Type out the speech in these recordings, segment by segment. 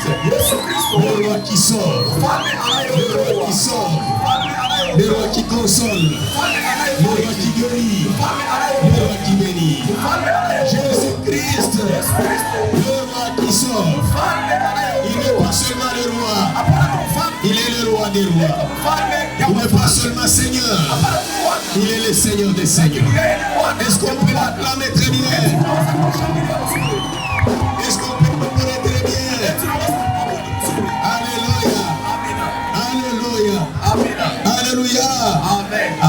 Le roi qui sauve. Le roi qui sauve. Le roi qui console. Le roi qui guérit. Le roi qui bénit. Jésus-Christ. Le roi qui sauve. Il n'est pas seulement le roi. Il est le roi des rois. Il n'est pas seulement Seigneur. Il est le Seigneur des seigneurs. Est-ce qu'on peut l'acclamer très bien? Est-ce qu'on peut l'acclamer très bien? Alléluia. Alléluia. Alléluia. Ah,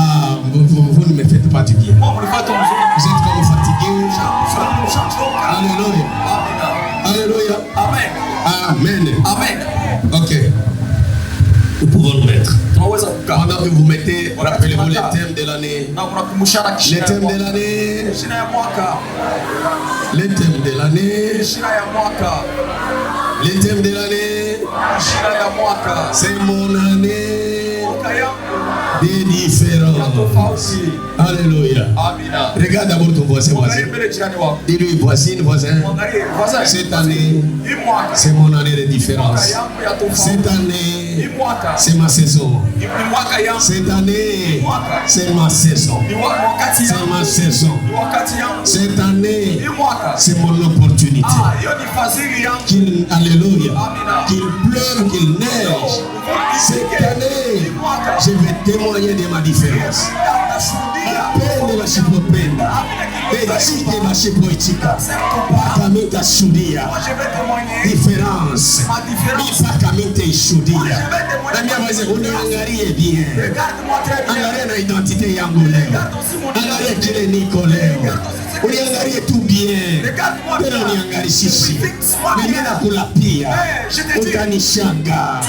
vous ne me faites pas du bien. Vous êtes comme fatigués. Alléluia. Alléluia. Amen. Amen. Ok. Nous pouvons nous mettre. Pendant que vous mettez, rappelez-vous les thèmes de l'année. Les thèmes de l'année. Les thèmes de l'année. Les thèmes de l'année. C'est mon année des différences. Alléluia. Regarde d'abord ton voisin. Dis-lui, voisine, voisin. Cette année, c'est mon année de différence. Cette année, c'est ma saison. Cette année, c'est ma saison. C'est ma saison. Cette année, c'est mon opportunité. Alléluia. Qu'il pleuve, qu'il neige. Cette année, je vais témoigner de ma différence. Apende bashipopenda echike bashipoitika pakamita shudia différence ipakamita ishudia. Nambia waze uniangalie bien, angalia na identité yangu leo, angalia kile niko leo, uniangalie tu bien, tena uniangalishishi mimi nakulapia, utanishanga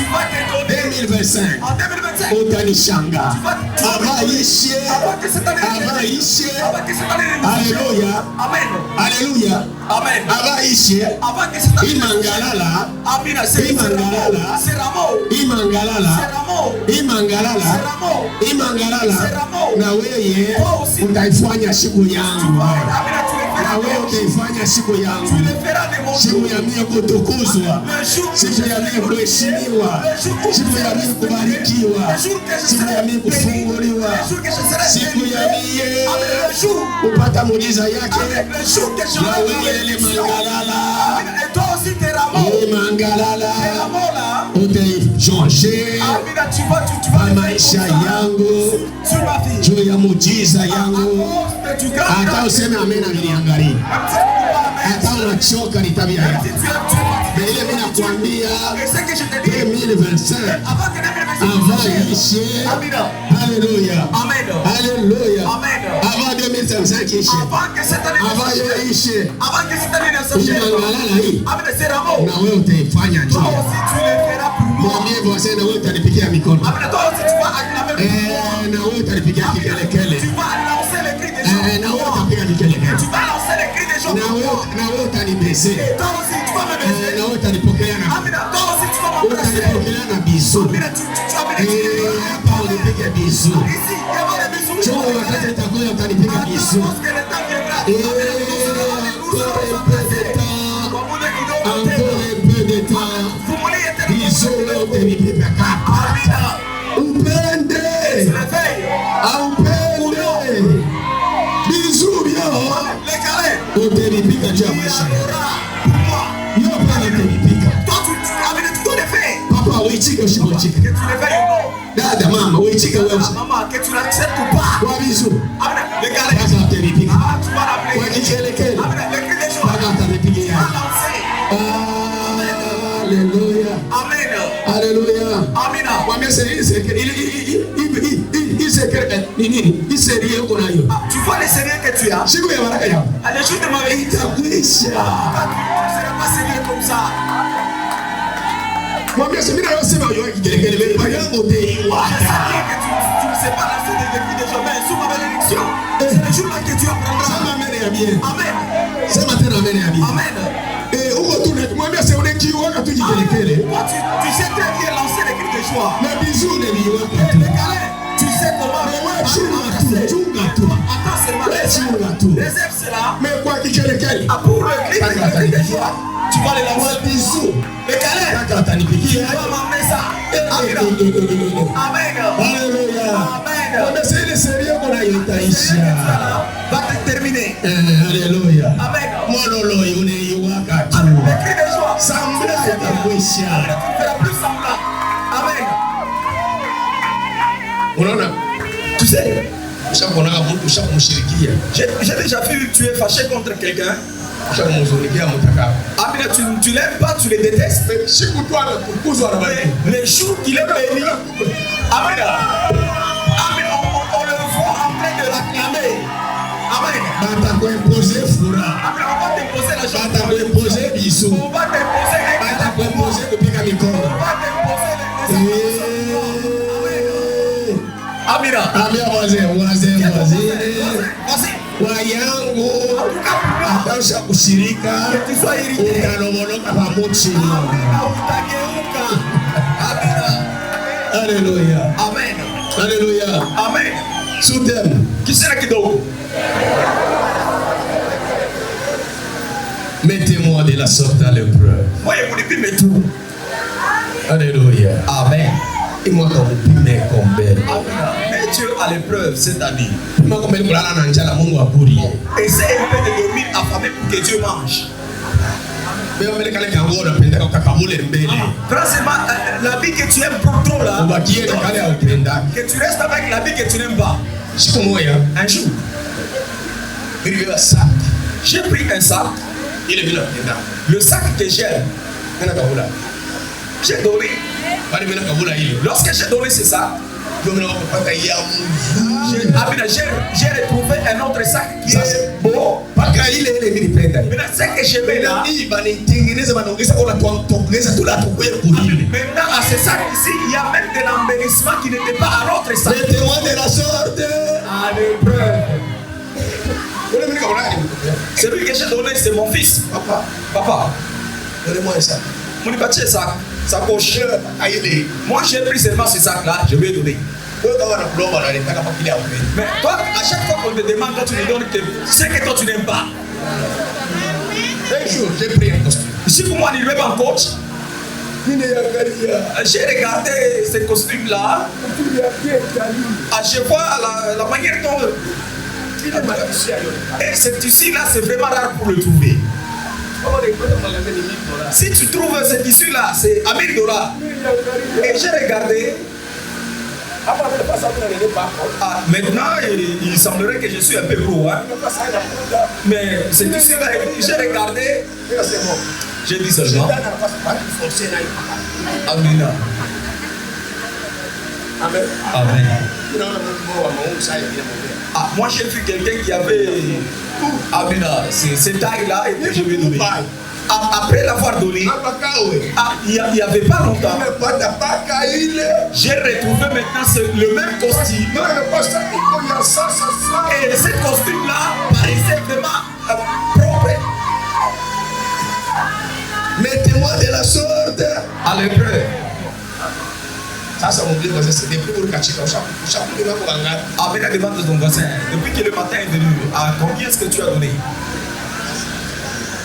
2025 utanishanga avaishe. Alléluia. Alléluia. Avaishe. Imangalala. Imangalala. Na wewe utaifanya siku yangu. Na wewe utaifanya siku yangu. Siku ya mimi kutukuzwa. Siku ya mimi kuheshimiwa. Siku ya mimi kubarikiwa. Siku ya mimi kufunguliwa. Siku ya mimi upata muujiza yake. Na wewe Mangalala. Utaichange maisha yangu juu ya muujiza yangu. Hata useme amen ameniangalia. Hata unachoka ni tabia yako. Ile mimi nakwambia 2025 avaishe. Alléluia. Alléluia. Avant 2025 ishe. Avant ishe. Na wewe utaifanya njia. Mwambie voisin na wewe utanipigia mikono. Na wewe utanipigia kikelekele. Na wewe utapiga kikelekele. Na wewe utanibese. Na wewe utanipokea na bisu. Hapa unipiga bisu. Choo wakati utakuja utanipiga bisu. Encore un peu de temps. Bisu leo utanipiga kapa. Upende. Upende. Bisu bio. Utanipiga juu maisha. Yo pale utanipika. Papa uitike usipochika. Dada mama uitike wewe. Mama que tu l'acceptes ou pas. Kwa bisu. Sasa utanipika. Kwa kikelekele. Baba utanipigia. Alléluia. Amen. Alléluia. Amen. Mwambie c'est il sérieux uko nayo. Tu vois les sérieux que tu as. Siku ya baraka yako. À la jour de ma vie itakuisha. C'est pas sérieux comme ça. Mwambie c'est mimi na yosema yo kigelekele wewe bayango deiwa. Tu ne sais pas la fin de vie de jamais sous ma bénédiction. C'est le jour là que tu apprendras. Ça m'amène à bien. Amen. Ça m'amène à bien. Amen. Et uko tu mwambie c'est on qui waka tu kigelekele. Tu sais très bien lancer les cris de joie. Mais bisous ne liwa. Tu sais comment chunga tu. Attends seulement. Réserve cela. Mais quoi kigelekele. Pour le cri de joie. Tu vas les lancer. Bisous. Mais Calais, tu vas m'emmener ça. Amen. Alléluia. Amen. C'est le sérieux qu'on a eu ici. Va te terminer. Alléluia. Amen. Mololo, on est Iwaka. Amen. Mais crie de joie. Sambla, tu feras plus semblant. Amen. Tu sais, j'ai déjà vu tu es fâché contre quelqu'un. Amen, tu l'aimes pas, tu le détestes. Les jours qu'il est béni, Amen. Amen, on le voit en train de l'acclamer. Amen. Amen, on va t'imposer la chose. On va t'imposer bisous. On va t'imposer Amina. Amina voisin. Wayangu atausha kushirika utanong'onoka pamoja. Alléluia. Amen. Alléluia. Amen. Soutien. Qui sera kidogo? Mettez-moi de la sorte à l'épreuve. Alléluia. Amen. Et moi quand vous pimez comme belle. Mets Dieu à l'épreuve cette année. Essaye un peu de dormir affamé pour que Dieu mange. Franchement, la vie que tu aimes pour trop là, que tu restes avec la vie que tu n'aimes pas. Un jour, j'ai pris un sac. Le sac que j'aime, j'ai donné. Lorsque j'ai donné ce sac, j'ai retrouvé un autre sac qui est beau. Maintenant, ce que je mets là, maintenant à ce sac ici, il y a même de l'embellissement qui n'était pas à l'autre sac. Mettez-moi de la sorte à l'épreuve. Celui que j'ai donné, c'est mon fils. Papa, donnez-moi un sac. Mon bâtiment sac. Ça coche. Moi j'ai pris seulement ce sac là, je vais donner. Mais toi, à chaque fois qu'on te demande, toi tu me donnes ce que toi tu n'aimes pas. Un jour, j'ai pris un costume. Si pour moi, il ne veut pas un coach. J'ai regardé ce costume là. Je vois la manière dont. Et ce tissu là, c'est vraiment rare pour le trouver. Si tu trouves ce tissu là, c'est à 1000 $. Et j'ai regardé. Maintenant, il semblerait que je suis un peu gros. Hein? Mais ce tissu là, j'ai regardé. J'ai dit seulement. Amen. Amen. Amen. Moi j'ai vu quelqu'un qui avait cette taille là et puis je lui ai donné. Après l'avoir donné, il n'y avait pas longtemps, j'ai retrouvé maintenant le même costume. Et ce costume là paraissait vraiment propre. Mettez-moi de la sorte à l'épreuve. Ça mon Dieu, c'est des plus pour cacher comme ça. Avec la demande de ton voisin, depuis que le matin est venu, à combien est-ce que tu as donné?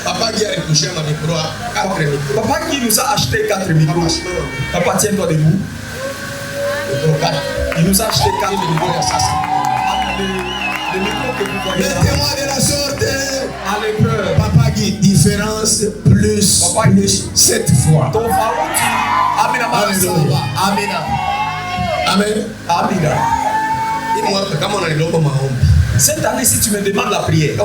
Papa qui a retouché ma micro à 4 micros. Papa qui nous a acheté 4 micros. Papa, tiens-toi debout. Il nous a acheté 4 micros. Les micros que vous voyez là. Mettez-moi de la sorte à l'épreuve. Papa qui différence plus 7 fois. Ton pharaon tu. Amen. Amen. Amen. Amen. Cette année, si tu me demandes la prière,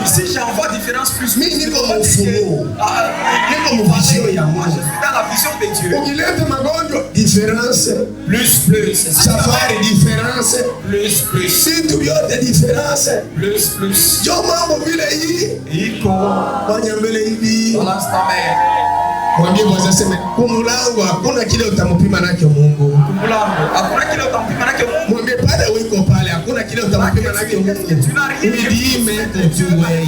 si j'envoie différence plus, moi je suis dans la vision de Dieu. Différence plus. Safari différence plus. Si tu as des différences plus. Mwambie mwaza sema kumulangu hakuna kile utamupima nacho Mungu. Kumulangu hakuna kile utampima nacho Mungu. Mwambie pale wiko pale hakuna kile utampima nacho Mungu. Udime kotuwe.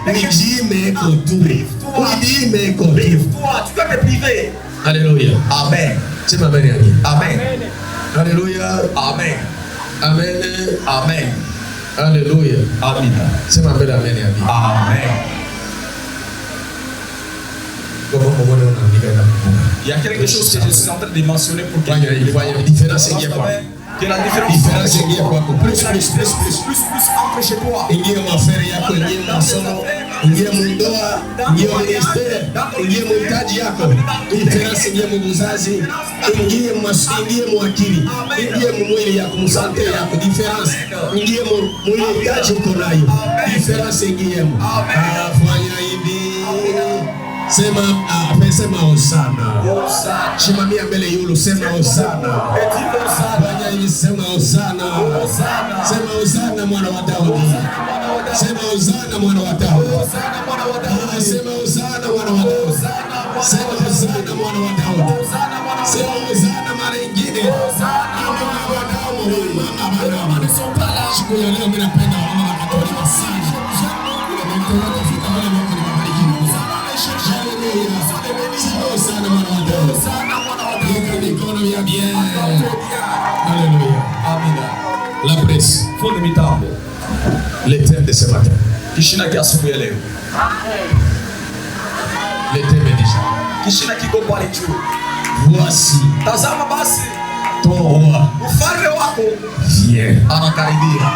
Udime kotuwe. Udime kotuwe. Tu dois te priver. Alléluia. Amen. Sema amen yake. Amen. Alléluia. Amen. Amen. Amen. Alléluia. Amen. C'est ma belle amen. Amen. Il y a quelque chose que je suis en train de mentionner pour que la différence est que la différence plus entre chez toi. Il y a ma affaire yako, il y a masomo, il y a mundoa, il y a ministère, il y a mtaji yako. Différence il y a muzazi, il y a mwakili, il y a mwili yako, musante yako. Différence il y a mwili mtaji uko nayo. Différence il y a fanya hivi. Sema sema Hosana. Shimamia mbele yulu sema Hosana. Fanya hivi sema Hosana. Sema Hosana mwana wa Daudi. Sema Hosana mwana wa Daudi. Sema Hosana mwana wa Daudi. Sema Hosana mwana wa Daudi. Sema Hosana mara nyingine. Siku ya leo mimi napenda mama wa Katoliki sana. Alléluia. La presse. Le thème de ce matin. Le thème est déjà. Voici ton roi. Viens. Alléluia.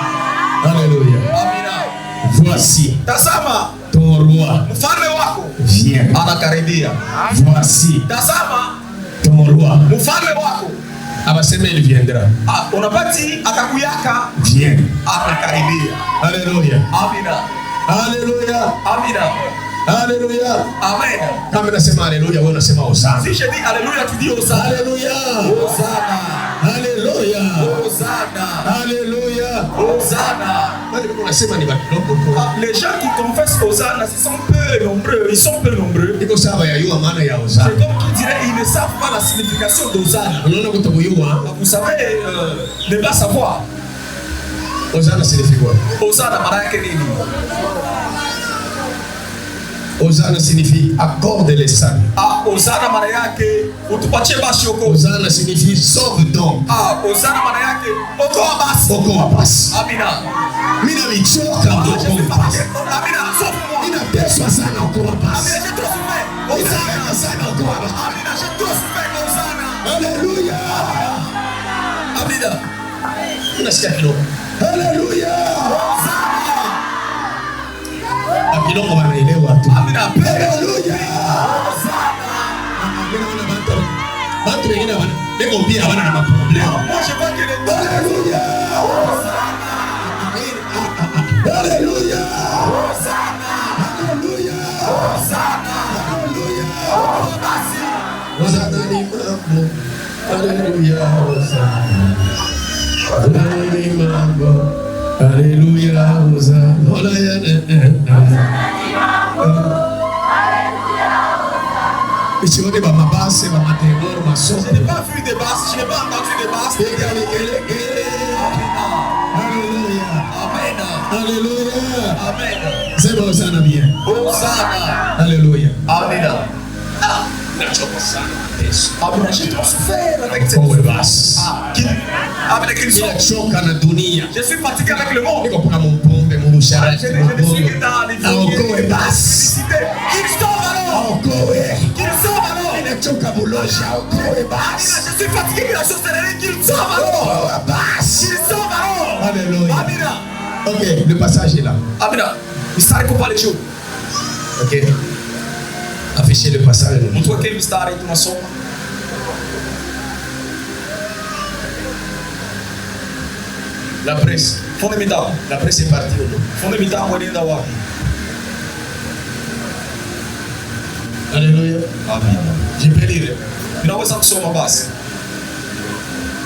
Voici ton roi. Viens. Voici ton roi. Abaseme il viendra. Viens. Alléluia. Alléluia. Alléluia. Amen. Kama nasema alléluia, wewe unasema Hosana. Si je dis alléluia, tu dis Hosana. Alléluia. Hosana. Alléluia. Hosana. Alléluia. Hosana. Les gens qui confessent Hosana, ils sont peu nombreux. Ils sont peu nombreux. C'est comme qu'ils diraient, ils ne savent pas la signification d'Hosana. Vous savez, ne pas savoir. Hosana signifie quoi? Hosana manake nini? Hosana signifie accorde les saluts. Hosana maana yake utupatie basi okoa. Hosana signifie sauve donc. Hosana maana yake okoa basi. Okoa basi. Amina. Mimi nimechoka okoa basi. Amina, sauve moi. Ninateswa sana okoa basi. Amina, je te souffre. Hosana sana okoa basi. Amina, je te souffre Hosana. Alléluia. Amina. Unasikia kidogo? Alléluia. Kidogo wanaelewa tu. Amina. Haleluya. Watu wengine wako pia hawana na maproblema. Moi je vois que les Haleluya. Haleluya. Haleluya. Hosana ni mambo. Haleluya. Hosana ni mambo. Alléluia, Hosana. Je n'ai pas vu de basse, je n'ai pas entendu de basse. Alléluia. Amen. Alléluia. Amen. C'est bon, Hosana bien. Hosana. Alléluia. Amen. Amina, j'ai trop souffert avec cette basse. Avec une sorte. Je suis fatigué avec le monde. Je ne suis que dans les vies. Qu'il sauve alors. Qu'il sauve alors. Je suis fatigué de la sorcellerie. Qu'il sauve alors. Qu'il sauve alors. Alléluia. Amina. Ok, le passage est là. Amina. Il s'arrête pour parler de choses. Ok. Affichez le passage. Montre quel mystère est ton somme. La presse. Fondamental. La presse est partie. Fondamental, on est là. Alléluia. Amen. Je peux lire. Não essa pessoa uma base.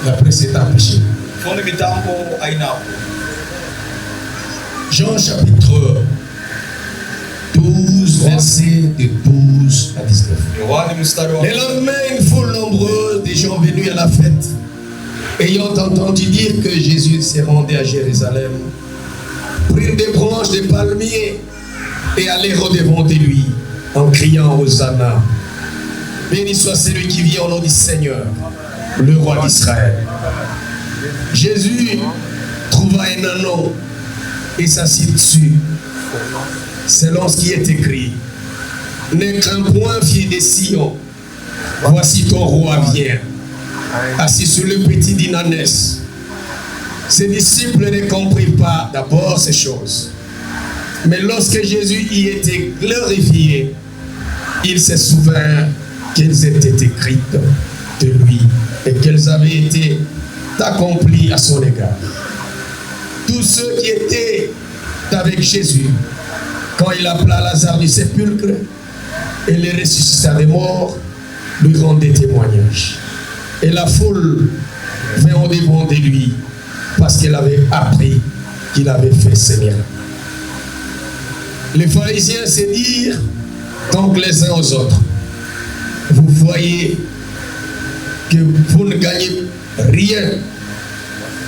La presse est empêchée. Fondamental pour Ainao. Jean chapitre 12, versets de 12 à 19. Le lendemain, une foule nombreuse de gens venus à la fête, ayant entendu dire que Jésus se rendait à Jérusalem, prirent des branches de palmiers et allèrent au-devant de lui en criant Hosanna. Béni soit celui qui vient au nom du Seigneur, le roi d'Israël. Jésus trouva un anneau et s'assit dessus. Selon ce qui est écrit. N'est qu'un point fier des Sion. Voici ton roi vient. Assis sur le petit d'Inanès. Ses disciples ne comprirent pas d'abord ces choses. Mais lorsque Jésus y était glorifié, il se souvint qu'elles étaient écrites de lui et qu'elles avaient été accomplies à son égard. Tous ceux qui étaient avec Jésus, quand il appela Lazare du sépulcre et les ressuscita des morts, lui rendaient témoignage. Et la foule vint au-devant de lui parce qu'elle avait appris qu'il avait fait ces miracles. Les pharisiens se dirent donc les uns aux autres: vous voyez que vous ne gagnez rien.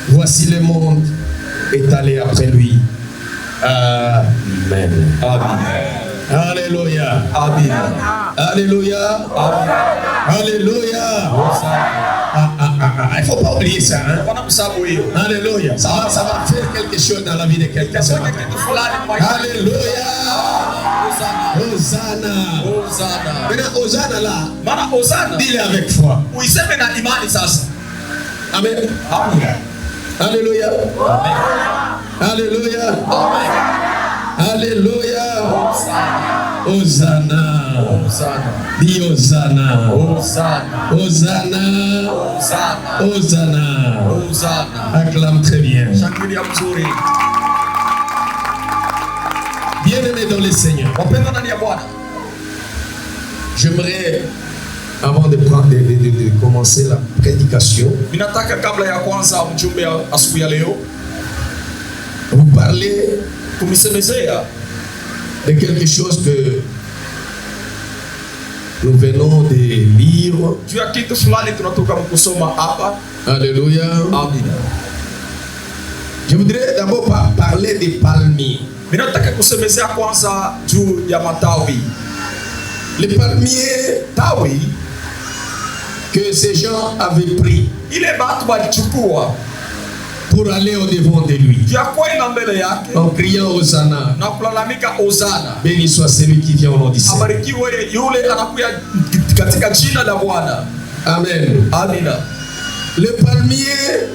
Voici le monde est allé après lui. Amen. Amen. Alléluia. Amen. Alléluia. Amen. Alléluia. Il ne faut pas oublier ça. Hein? Alléluia. Ça va faire quelque chose dans la vie de quelqu'un. Alléluia. Hosanna. Maintenant, Hosanna là. Dis-le avec foi. Amen. Alléluia. Alléluia. Alléluia. Hosanna. Dis Hosanna. Hosanna. Hosanna. Acclame très bien. Bien-aimé dans le Seigneur. J'aimerais, avant de commencer la prédication, vous parler de quelque chose que nous venons de lire. Alléluia. Je voudrais d'abord parler des palmiers. Les palmiers que ces gens avaient pris pour aller au-devant de lui, en criant Hosanna. Béni soit celui qui vient au nom du Seigneur. Amen. Les palmiers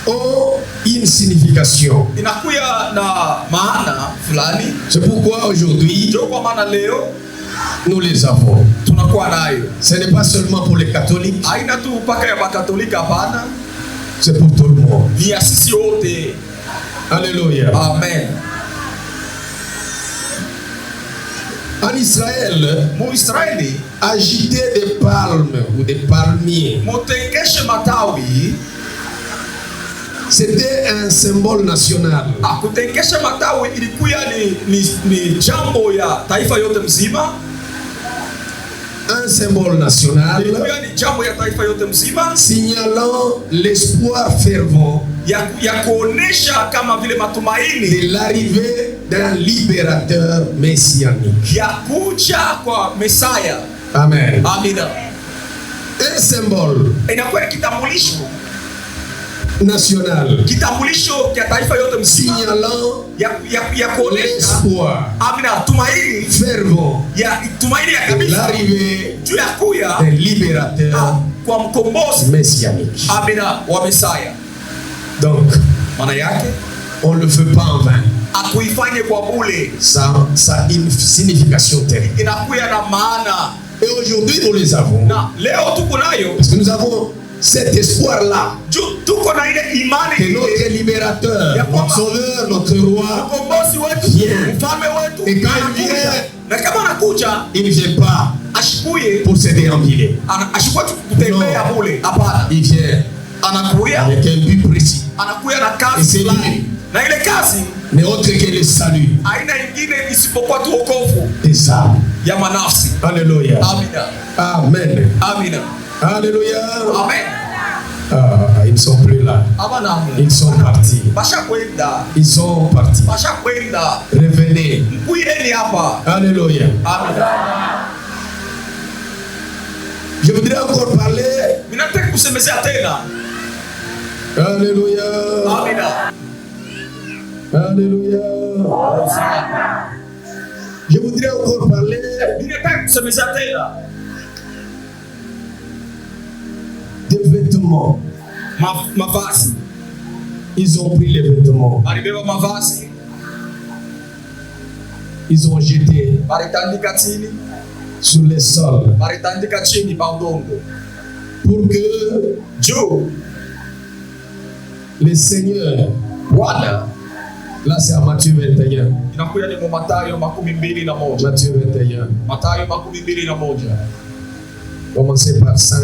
ont une signification. C'est pourquoi aujourd'hui nous les avons. Ce n'est pas seulement pour les catholiques, c'est pour tout le monde. Alléluia. Amen. En Israël, agiter des palmes ou des palmiers, c'était un symbole national. Un symbole national signalant l'espoir fervent de l'arrivée d'un libérateur messianique. Amen. Un symbole national signalant l'espoir fervent de l'arrivée d'un libérateur messianique. Donc, on ne le fait pas en vain. Ça a une signification terrible. Et aujourd'hui, nous les avons. Parce que nous avons cet espoir-là que notre libérateur, notre sauveur, notre roi vient. Et quand il vient, il ne vient pas pour se déambuler. Non, il vient avec un but précis. Et c'est lui, mais autre que le salut des âmes. Alléluia. Amen. Alléluia. Ils ne sont plus là. Ils sont partis. Ils sont partis. Revenez. Alléluia. Je voudrais encore parler. Alléluia. Alléluia. Je voudrais encore parler des vêtements. Ils ont pris les vêtements. Ils ont jeté sur les sols pour que le Seigneur, voilà, là c'est à Matthieu 21. Matthieu 21. Commencez par 5.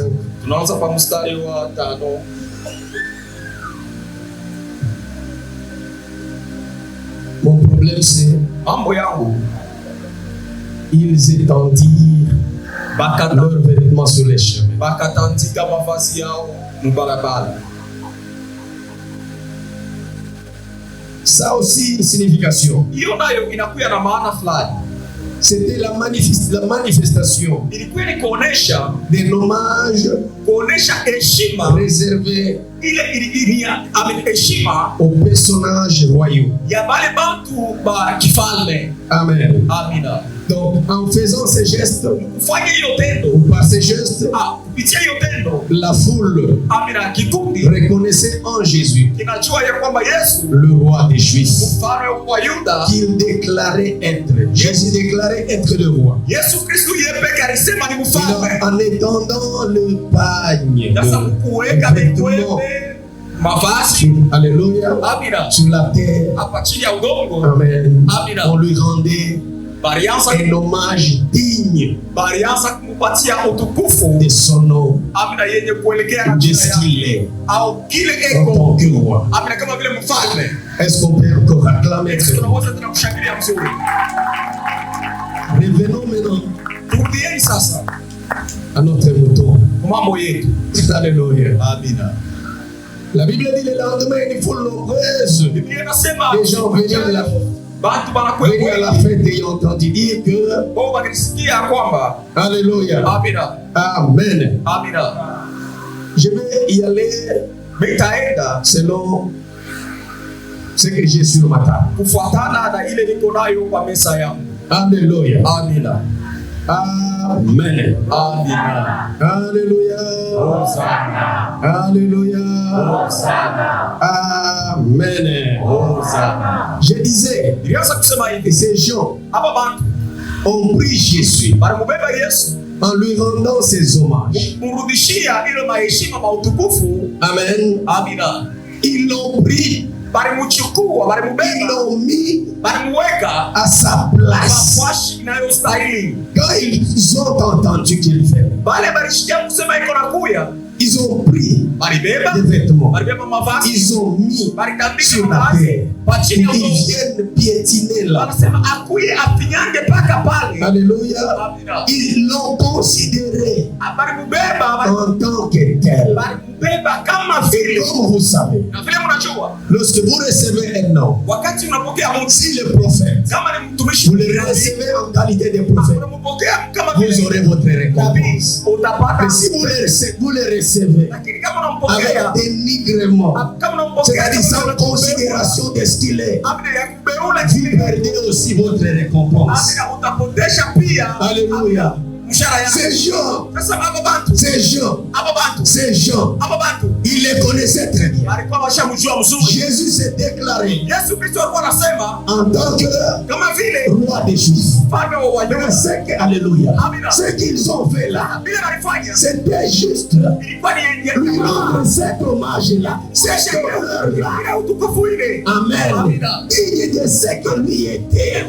Mon problème c'est ils étendirent leurs vêtements sur les chemins. Ça aussi une signification. C'était la manifestation des hommages réservés aux personnages royaux. Amen. Donc, en faisant ces gestes, ou par ces gestes, la foule reconnaissait en Jésus le roi des Juifs, qu'il déclarait être. Jésus déclarait être le roi. En étendant le pagne alléluia, sur la terre, amen, on lui rendait un hommage digne de son nom, de ce qu'il est en tant que roi. Est-ce qu'on peut encore acclamer? Revenons maintenant à notre mouton. Alléluia. La Bible dit le lendemain, une foule nombreuse des gens venaient à la fête et ont entendu dire que alléluia. Amen. Je vais y aller selon ce que j'ai sur ma table. Alléluia. Amen. Alléluia. Alléluia. Amen. Je disais, et ces gens ont pris Jésus en lui rendant ses hommages. Amen. Ils l'ont pris. Ils l'ont mis à sa place. Quand ils ont entendu qu'il fait, ils ont pris des vêtements, ils ont mis sur la terre. Ils viennent piétiner là. Alléluia. Ils l'ont considéré en tant que tel. Et comme vous savez, lorsque vous recevez un homme, si le prophète, vous le recevez en qualité de prophète, vous aurez votre récompense. Mais si vous le recevez avec dénigrement, c'est-à-dire sans considération de ce qu'il est, vous perdez aussi votre récompense. Alléluia. Ces gens, ils les connaissaient très bien. Jésus s'est déclaré en tant que roi des Juifs. Alléluia. Ce qu'ils ont fait là, c'était juste lui rendre cet hommage-là, cet honneur-là. Amen. Digne de ce que lui était.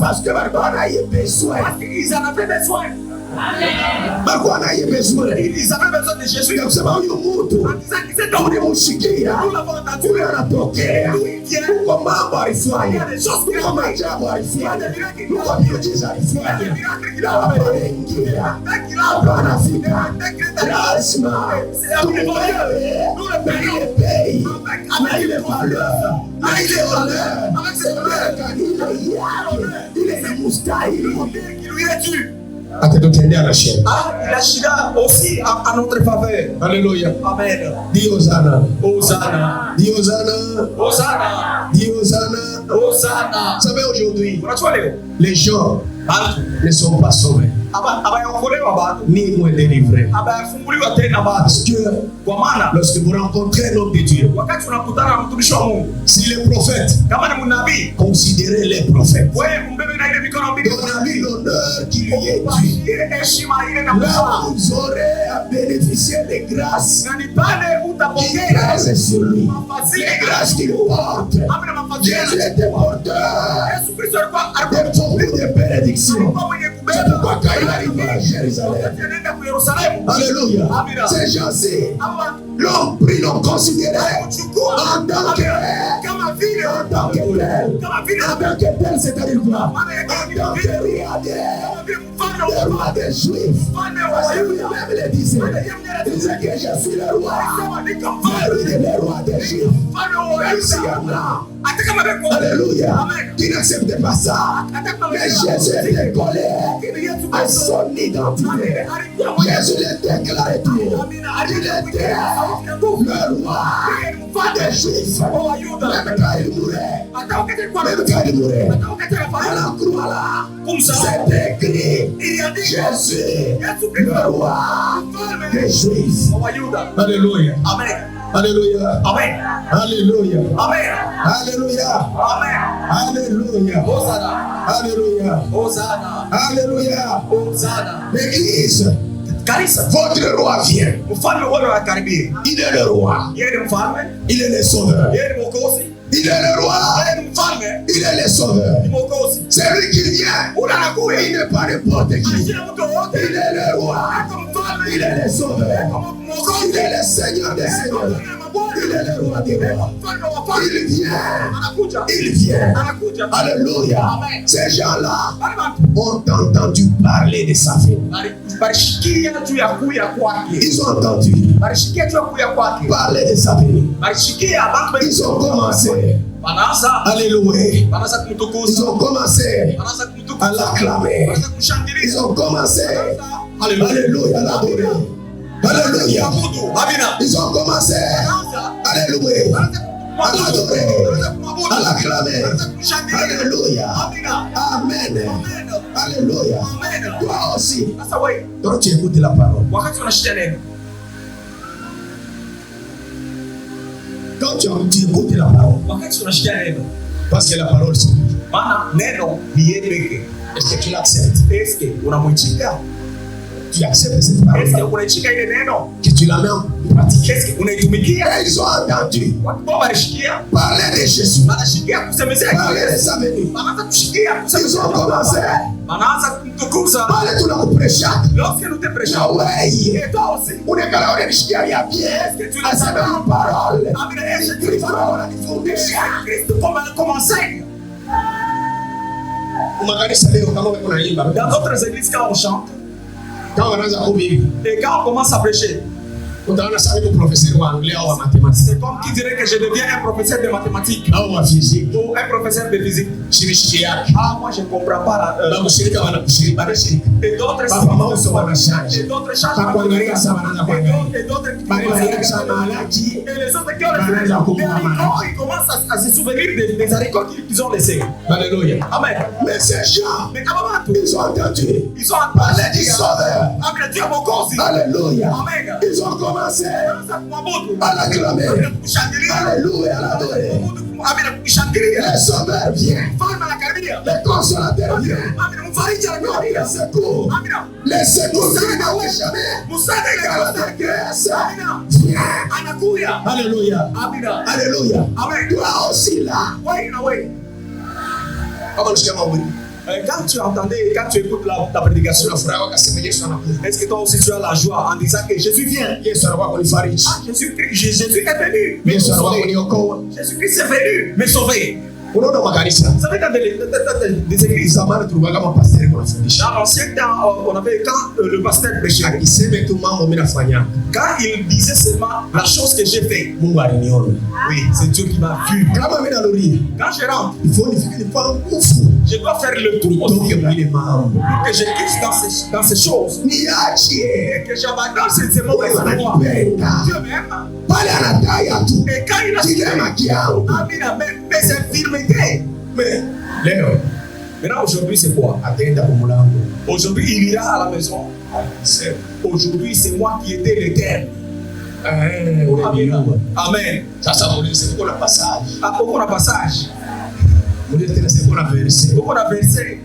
Parce que ils en avaient besoin. Ils avaient besoin de Jésus. Nous l'avons entendu. Il y a des choses qui ont marché. Il y a des miracles qu'il a fait. Nous le payons avec les valeurs, avec les honneurs, avec ses honneurs. Il est le moustache qui lui est dû. atatutendea na shida. Il agira aussi à notre faveur. Alléluia. Amen. Dis Hosanna. Hosanna. Dis Hosanna. Hosanna. Dis Hosanna. Hosanna. Vous savez, aujourd'hui, Unajua leo les gens ne sont pas sauvés, abayokolewa bado ni moins délivrés. abafunguliwa tena bado, Parce que kwa maana lorsque vous rencontrez un homme de Dieu, wakati unakutana na mtumishi wa Mungu, si les prophètes, kama ni mnabii, considérez les prophètes, wewe kumbebe na ile mikono mbili, donnez l'honneur qui lui est dû. upatie heshima ile na Là, msamaha, vous aurez à bénéficier des grâces. na ni pale Les utapokea grâces sur lui. mafadhili Les grâces qu'il porte. amina mafadhili. Jésus était porteur Yesu Kristo alikuwa de beaucoup de bénédictions. alikuwa mwenye C'est kubeba pourquoi quand il arrive à Jérusalem, wakati anaenda ku Yerusalemu, alléluia, Amina. ces gens-ci ama l'ont pris, l'ont considéré kuchukua en tant que kama vile en tant que tel. kama vile En tant que tel, c'est-à-dire quoi? maana yake En ni tant que vile roi des kama vile mfalme le wa roi des Juifs. mfalme wa Parce que Wayahudi. lui-même le disait. Il disait que je suis le roi. Sema niko Mais mfalme lui, il est le roi des Juifs. mfalme wa Même s'il y Wayahudi. en a, Hata kama beko alléluia, Amen. qui n'acceptait pas ça. hata kama Mais Jésus était collé Yesu à Kristo son identité. alikuwa mwenye Jésus l'a déclaré tout. amina Il alikuwa était mwenye nguvu le roi des Juifs. wa Wayahudi. Même quand il mourait, Hata wakati alikuwa même quand il mourait, hata wakati à anafanya la croix là, kumsahau c'est écrit iliandikwa Jésus, Yesu le Kristo roi mfalme des Juifs. wa Wayahudi. Alléluia. Amen. Alléluia. Amen. Alléluia. Amen. Alléluia. Amen. Alléluia. Hosanna. Alléluia. Hosanna. Alléluia. Hosanna. L'Église, Kanisa, votre roi vient. mfalme wale anakaribia. Il est le roi. Yeye ni mfalme, Il est le sauveur. yeye ni mwokozi, Il est le roi. yeye ni mfalme, Il est le sauveur. ni mwokozi. C'est lui qui vient. Ule anakuja. Il n'est pas n'importe qui. Anashinda mtu wote. Il est le roi. Ako mfalme, Il est le sauveur. ako mwokozi, Il est le Seigneur des seigneurs. Il est le roi des rois. mfalme wa wafalme. Il vient. Anakuja. Il vient. Anakuja. Alléluia. Amen. Ces gens-là Wale watu ont entendu parler de sa vie. balishikia juu ya kuya kwake. Ils ont entendu Balishikia juu ya kuya kwake. parler de sa vie. Balishikia bantu Ils ont commencé. wanaanza Alléluia. wanaanza Ils kumtukuza. ont commencé Wanaanza à kumtukuza. l'acclamer. Wanaanza Ils kumshangilia. ont commencé. Alléluia. Alléluia. À l'adorer. Alléluia. Abudu. Amina. Ils ont commencé. Wanaanza Alléluia. À l'adorer. wanaanza kumwabudu. À l'acclamer. Wanaanza kumshangilia. Alléluia. Amina. Amen. Amen. Alléluia. Amen. Toi aussi, Sasa wewe quand tu écoutes la parole, wakati unashikia neno, quand tu écoutes la parole, wakati unashikia neno, parce que la parole c'est maana neno ni yeye pekee. est-ce que tu l'acceptes? Eske unamwichika? Tu acceptes cette parole, Eske unaichika ile neno? que tu la mets en pratique. Eske unaitumikia? Et ils ont entendu Watu ambao walishikia parler de Jésus, wanashikia kusemezea parler de sa venue. wanaanza kushikia Ils kusemezea, ont commencé wanaanza kumtukuza. parler tout le prêchant. Lorsque nous te prêchons, Yahweh, et toi aussi, on est quand on est bien est-ce que tu à l'as sa saisi? parole. Amina. Yesu Christ Kristo, parole anifundisha. Kristo comme enseigne. Makanisa leo kama wewe unaimba, Dans d'autres églises, quand on chante kama wanaanza kuhubiri, et quand on commence à prêcher, utaona sasa ni professeur wa anglais au wa mathématiques c'est comme qui dirait que je deviens un professeur de mathématiques au wa physique. ou un professeur de physique. Shiriki yake. Ah, moi je ne comprends pas. Na kushirika wanakushiriki bana shirika. Et d'autres Papa mauso wanashanje. et d'autres changent. Kwa kuangalia sana wanaanza kuangalia. Et d'autres qui Bali commencent wanaanza à malaji. et les autres qui ont les Wanaanza haricots, ils commencent à se souvenir des haricots qu'ils ont laissés. Alléluia. Amen. Mais ces gens, Mais comment ils ont entendu ils sont en parler du sauveur. Amen. Dieu mon corps aussi. Alléluia. Amen. Ils ont commencé Amen. à l'acclamer. Alléluia, à l'adorer. Amen. Kushangilia. Le sauveur vient. Mfalme anakaribia. Le consolateur vient. Amen. Mfariji Le anakaribia. secours. Amen. Le secours qui n'arrive jamais. Msaada ile Dans kwa la grâce. Amen. Viens. Anakuya. Alléluia. Amen. Alléluia. Amen. Toi aussi là. Wewe na wewe. Kama unasikia mahubiri. Quand tu entendais, quand tu écoutes ta prédication, Unafurahi wakasema Yesu anakuja. est-ce que toi aussi tu as la joie en disant que Jésus vient? Yesu anakuwa kunifariji. Ah, Jésus est venu me Yesu anakuwa sauver. kuniokoa. Jésus-Christ est venu me sauver. Unaona makanisa. Vous savez, dans des églises, Zamani tulikuwa kama pastor kwa fundisha. dans l'ancien temps, on avait quand le pasteur prêchait. Akisema tu mambo mimi nafanya. Quand il disait seulement la chose que j'ai fait, Mungu aliniona. oui, c'est Dieu qui m'a vu. Kama mimi narudia. Quand je rentre, Il faut nifike nifa nguvu. je dois faire le tour Nitoke mwile mambo. pour que je quitte dans ces choses. Niachie. Et que j'abandonne ces mauvaises voies. Ananipenda. Dieu m'aime. Pale anataya tu. Et quand il a Kilema kiangu. Amina, mes infirmités. Mais leo Maintenant, aujourd'hui, c'est quoi? ataenda kwa mlango. Aujourd'hui, il ira à la maison. Aujourd'hui, c'est moi qui étais l'éternel. Unaniua. Amen. Sasa muulize uko na passage. Pourquoi on a passage? Muulize tena siko na verse. Pourquoi on a versé?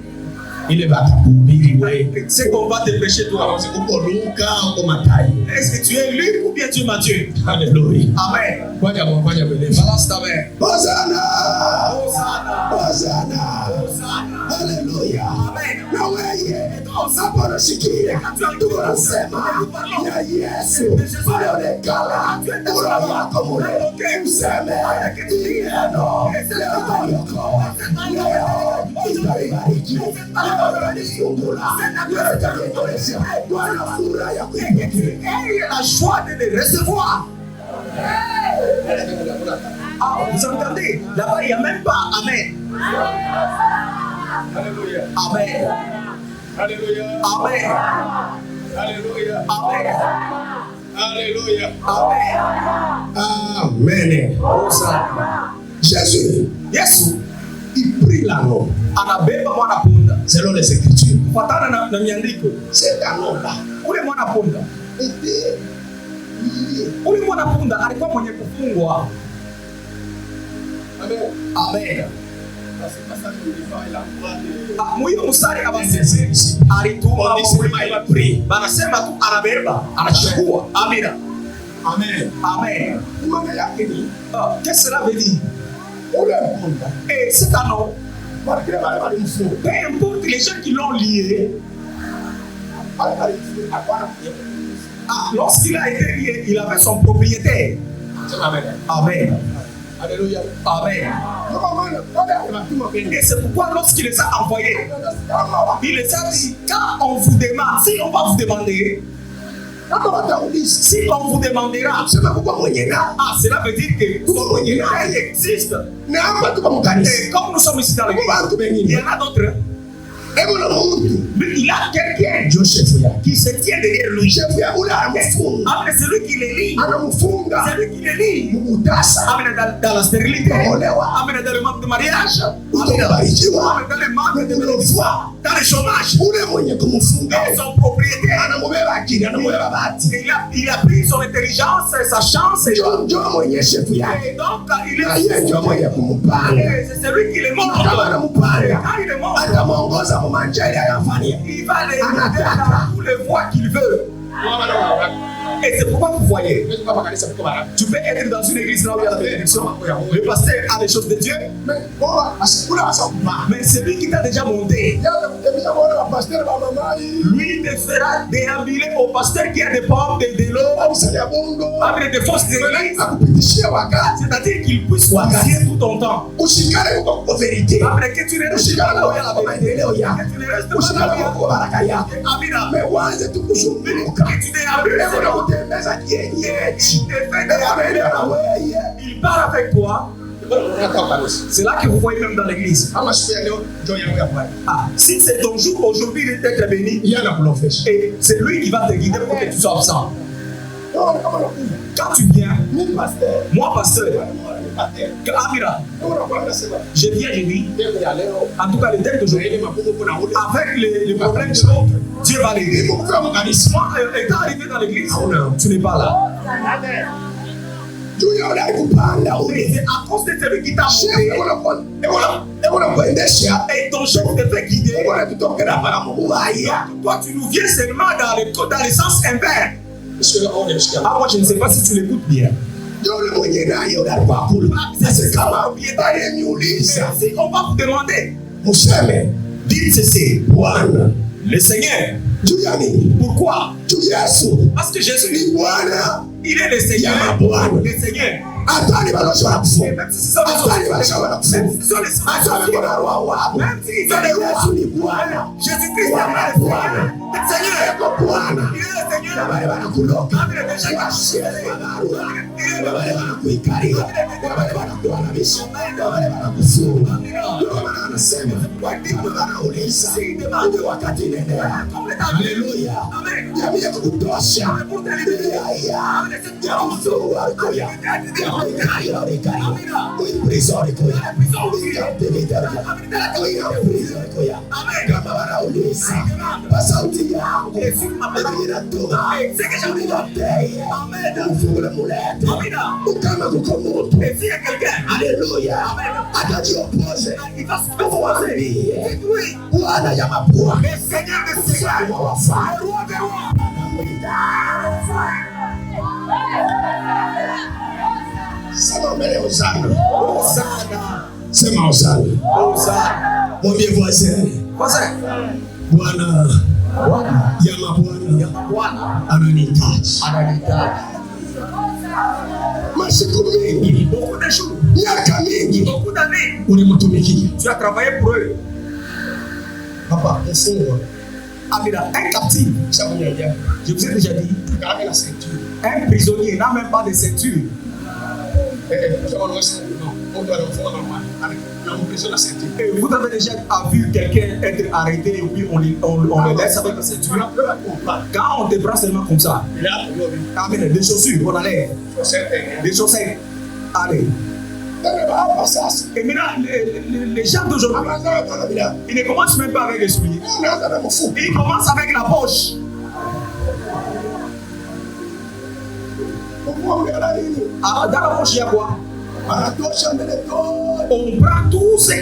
Ile batakuhubiri wewe. C'est qu'on va te prêcher toi. Uko Luka uko Mathayo. Est-ce que tu es Luc ou bien tu es Matthieu? Hallelujah. Amen. Ngoja mbele. Balance ta main. Hosanna. Hosanna. Hosanna. Hosanna. Hallelujah. Amen. Na wewe hapo unasikia tunasema ya Yesu unaonekana roho yako mule useme neno leo itabariki la joie de les recevoir. Ah, vous entendez? Là-bas, il n'y a même pas Amen. Alléluia. Amen. Alléluia. Amen. Alléluia. Amen. Alléluia. Amen. Amen. Hosanna. Jésus, Yesu il prit l'anneau. anabeba mwana punda. Selon les Écritures. Kufuatana na miandiko. Cet anneau-là Ule mwana punda. était lié. Ule mwana punda alikuwa mwenye kufungwa. Amen. Amen. C'est pas ça que je dis, il a droit de... Muhimu mstari abaseme alituma pris. banasema tu anabeba, anachukua. Amina. Amen. Amen. Maana yake ni Qu'est-ce que cela veut dire? ule mpunda. Et c'est un nom. Malgré walimfunga. Peu importe les gens qui l'ont lié, lorsqu'il a été lié, il avait son propriétaire. Amen. Amen. Alléluia. Amen. Et c'est pourquoi lorsqu'il les a envoyés, il les a dit, quand on vous demande, si on va vous demander, si on vous demandera, cela veut dire que son propriétaire existe. Et comme nous sommes ici dans l'église, il y en a d'autres. Mais il a quelqu'un qui se tient derrière lui. Après, c'est lui qui les lit. C'est lui qui les lit. Dans la stérilité. Dans le manque de mariage. Dans le manque de foi. Dans le chômage. Et son propriétaire. Il a pris son intelligence, sa chance. Et donc, il est. C'est celui qui les montre. Quand il les montre, il va les monter dans tous les voies qu'il veut. Et c'est pourquoi vous voyez, tu peux être dans une église là où il y a la bénédiction, le pasteur a des choses de Dieu, mais celui qui t'a déjà monté, lui te fera déambuler au pasteur qui a des pommes, de l'eau, avec des fausses églises, c'est-à-dire qu'il puisse passer tout ton temps. Après que tu ne restes pas là où il y a la vérité, que tu ne restes pas là où il y a Amina, que tu déambules. Il part avec toi. C'est là que vous voyez même dans l'église. Si c'est ton jour aujourd'hui d'être béni, et c'est lui qui va te guider pour que tu sois absent. Quand tu viens, moi pasteur, Amira, je viens, je dis, en tout cas le thème d'aujourd'hui, avec les problèmes de l'autre, Dieu va l'aider. Moi, étant arrivé dans l'église, tu n'es pas là. C'est à cause de celui qui t'a monté. Et ton chef te fait guider. Toi, tu nous viens seulement dans le sens inverse. Ah, moi, je ne sais pas si tu l'écoutes bien. Si on va vous demander, dites ceci, le Seigneur. Pourquoi? Parce que Jésus, il est le Seigneur. Le Seigneur. Atani balosho la kufu. Même si c'est Atani balosho la kufu. même si ce sont les Atani kuna roho wapo. même si c'est les Yesu ni Bwana. Jésus-Christ est Bwana le Bwana. Seigneur. Yako Bwana. Il est le Seigneur. Na wale wanakuloka. Amen. Déjà Na wale wanakuikaria. Na wale wanakualamisha. Na wale wanakufunga. Ndio maana anasema kama wanauliza ndio wakati nendea. Haleluya. Jamii ya kutosha. Ya mzungu wako ya. Kama wanauliza kwa sauti yangu inatuma ufungule mulete kama kuko mutu. Haleluya. Atajiopoze umwambie Bwana ya mabwana, mfalme wa wafalme. Sema mbele Hosana. Sema Hosana. Mwambie voisin. Bwana ya mabwana ananihitaji. Masiku mengi, miaka mingi ulimtumikia. Tu as travaillé pour eux. Papa, mfungwa. Amina, un captif. Je vous ai déjà dit, un prisonnier n'a même pas de ceinture. Et vous avez déjà vu quelqu'un être arrêté et puis on le laisse avec la ceinture. Quand on te prend seulement comme ça, Amen, des chaussures, on enlève. Des chaussettes. Allez. Et maintenant, les gens d'aujourd'hui, ils ne commencent même pas avec les souliers. Ils commencent avec la poche. Alors, dans la poche, il y a quoi? On prend tout ce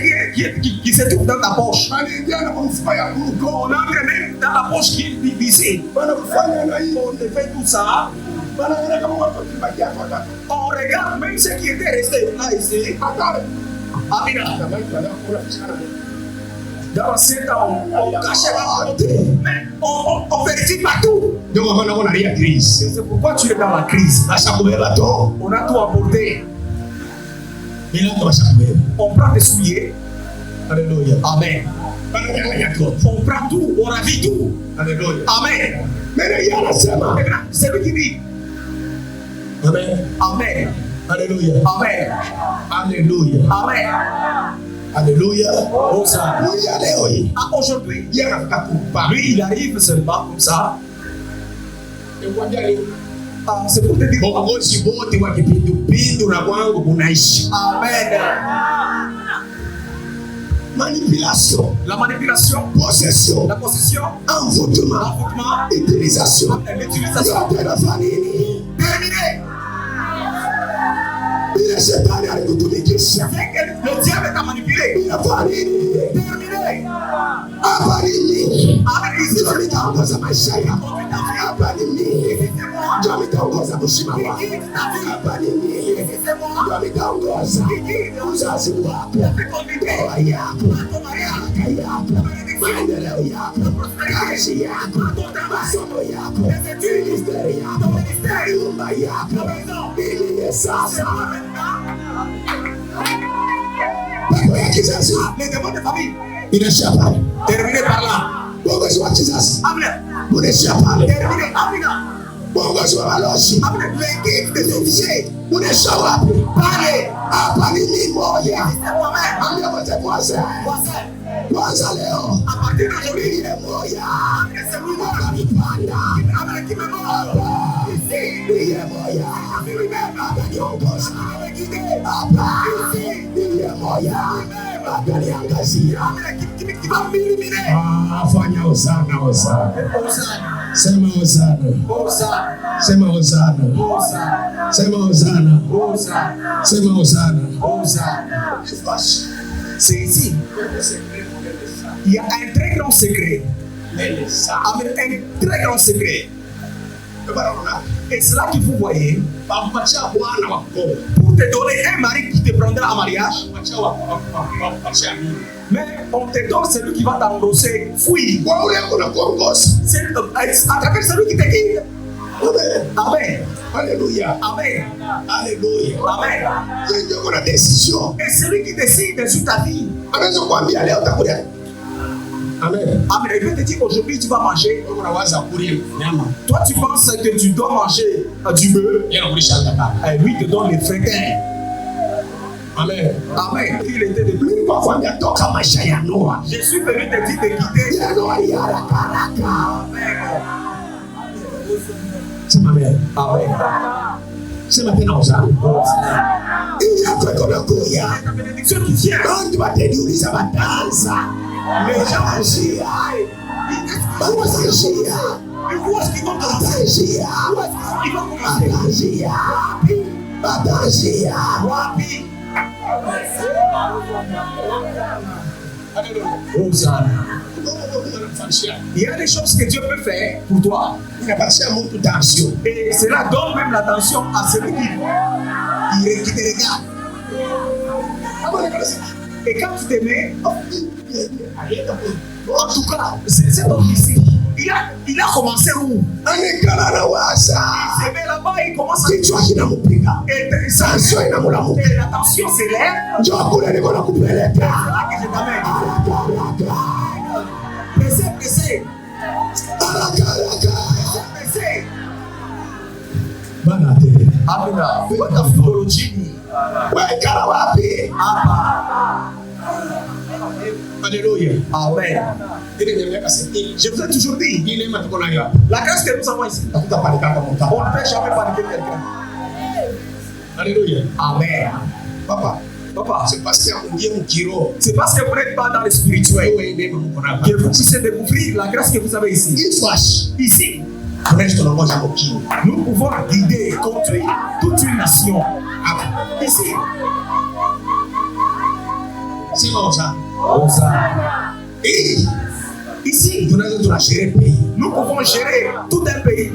qui se trouve dans ta poche. On entre même dans la poche qui est ici. On fait tout ça. On regarde même ce qui était resté là ici. Amina. Dans l'ancien temps, on cachait la volonté. Mais on vérifie partout. C'est pourquoi tu es dans la crise. On a tout apporté. On prend des souliers. Alléluia. Amen. On prend tout, on ravit tout. Alléluia. Amen. C'est lui qui dit. Amen. Amen. Alléluia. Amen. Alléluia. Amen. Alléluia. Aujourd'hui, lui, il arrive seulement comme ça. C'est pour te dire. Amen. Manipulation. La manipulation. Possession. La possession. Envoûtement. Utilisation. L'utilisation. Terminé. Ile shetani alikutumikisha. Le diable t'a manipulé. Terminé. Hapa ni mimi. Ici, Ndio nitaongoza maisha yako. Hapa ni mimi. Ndio nitaongoza mshima wako. Hapa ni mimi. Ndio nitaongoza uzazi wako. Ndoa yako. Afya yako. Maendeleo yako. Kazi yako. Masomo yako. Ministeri yako. Nyumba yako. Ili sasa. Mambo ya kizazi. les demandes de famille. Inaishia pale. Terminé par là. Uongozi wa kizazi. Amen. Unaishia pale. Terminé. Amina. Uongozi wa balozi. Amen. L'équipe de l'officier. Unaishia wapi? Pale. Hapa ni mimi moja. C'est moi-même. Ambia wote kwanza. Voisin. Kwanza leo. À partir d'aujourd'hui, Ile moja. c'est lui-même. Akanipanda. Amen. Qui me montre. Ici. Ile moja. Lui-même. Akaniongoza. Guidé. Hapa. Ici. Ile moja. Akaniangazia. Amen. Qui va m'illuminer. Fanya Hosana, Hosana. Hosanna. Sema Hosana. Hosanna. Sema Hosana. Hosanna. Sema Hosana. Hosanna. Sema Hosana. Hosanna. C'est ici. Il y a un très grand secret. Amen. Un très grand secret. Et c'est là que vous voyez, pour te donner un mari qui te prendra en mariage, mais on te donne celui qui va t'endosser. Fouille. C'est à travers celui qui te guide. Amen. Alléluia. Amen. Alléluia. Amen. C'est une décision. Et celui qui décide sur ta vie. Amen. Amen. Il peut te dire qu'aujourd'hui tu vas manger. Toi tu penses que tu dois manger du bœuf. Et lui te donne les fréquins. Amen. Amen. Il était de plus. Je suis venu te dire de quitter. C'est ma mère. Amen. C'est maintenant ça. Il y a quoi comme un couillard. La bénédiction qui vient. Quand tu vas te dire, ça va danser. Les gens vont chier. Ils vont chier. Et où est-ce qu'ils vont commencer? Ils vont commencer. Wapi. Il y a des choses que Dieu peut faire pour toi. Et cela donne même l'attention à celui qui te regarde. Et quand tu te mets, en tout cas, cet homme ici, il a commencé où? Il se met là-bas, il commence à... Et la tension s'élève. C'est là que je t'amène. Pressez. Amina. What futurology? Alléluia. Amen. Je vous ai toujours dit, la grâce que nous avons ici, on ne peut jamais paniquer quelqu'un. Alléluia. Amen. Papa, c'est parce que vous n'êtes pas dans le spirituel que vous puissiez découvrir la grâce que vous avez ici. Ici, nous pouvons guider, conduire toute une nation. Ici. C'est bon ça. Et ici, nous pouvons gérer tout un pays.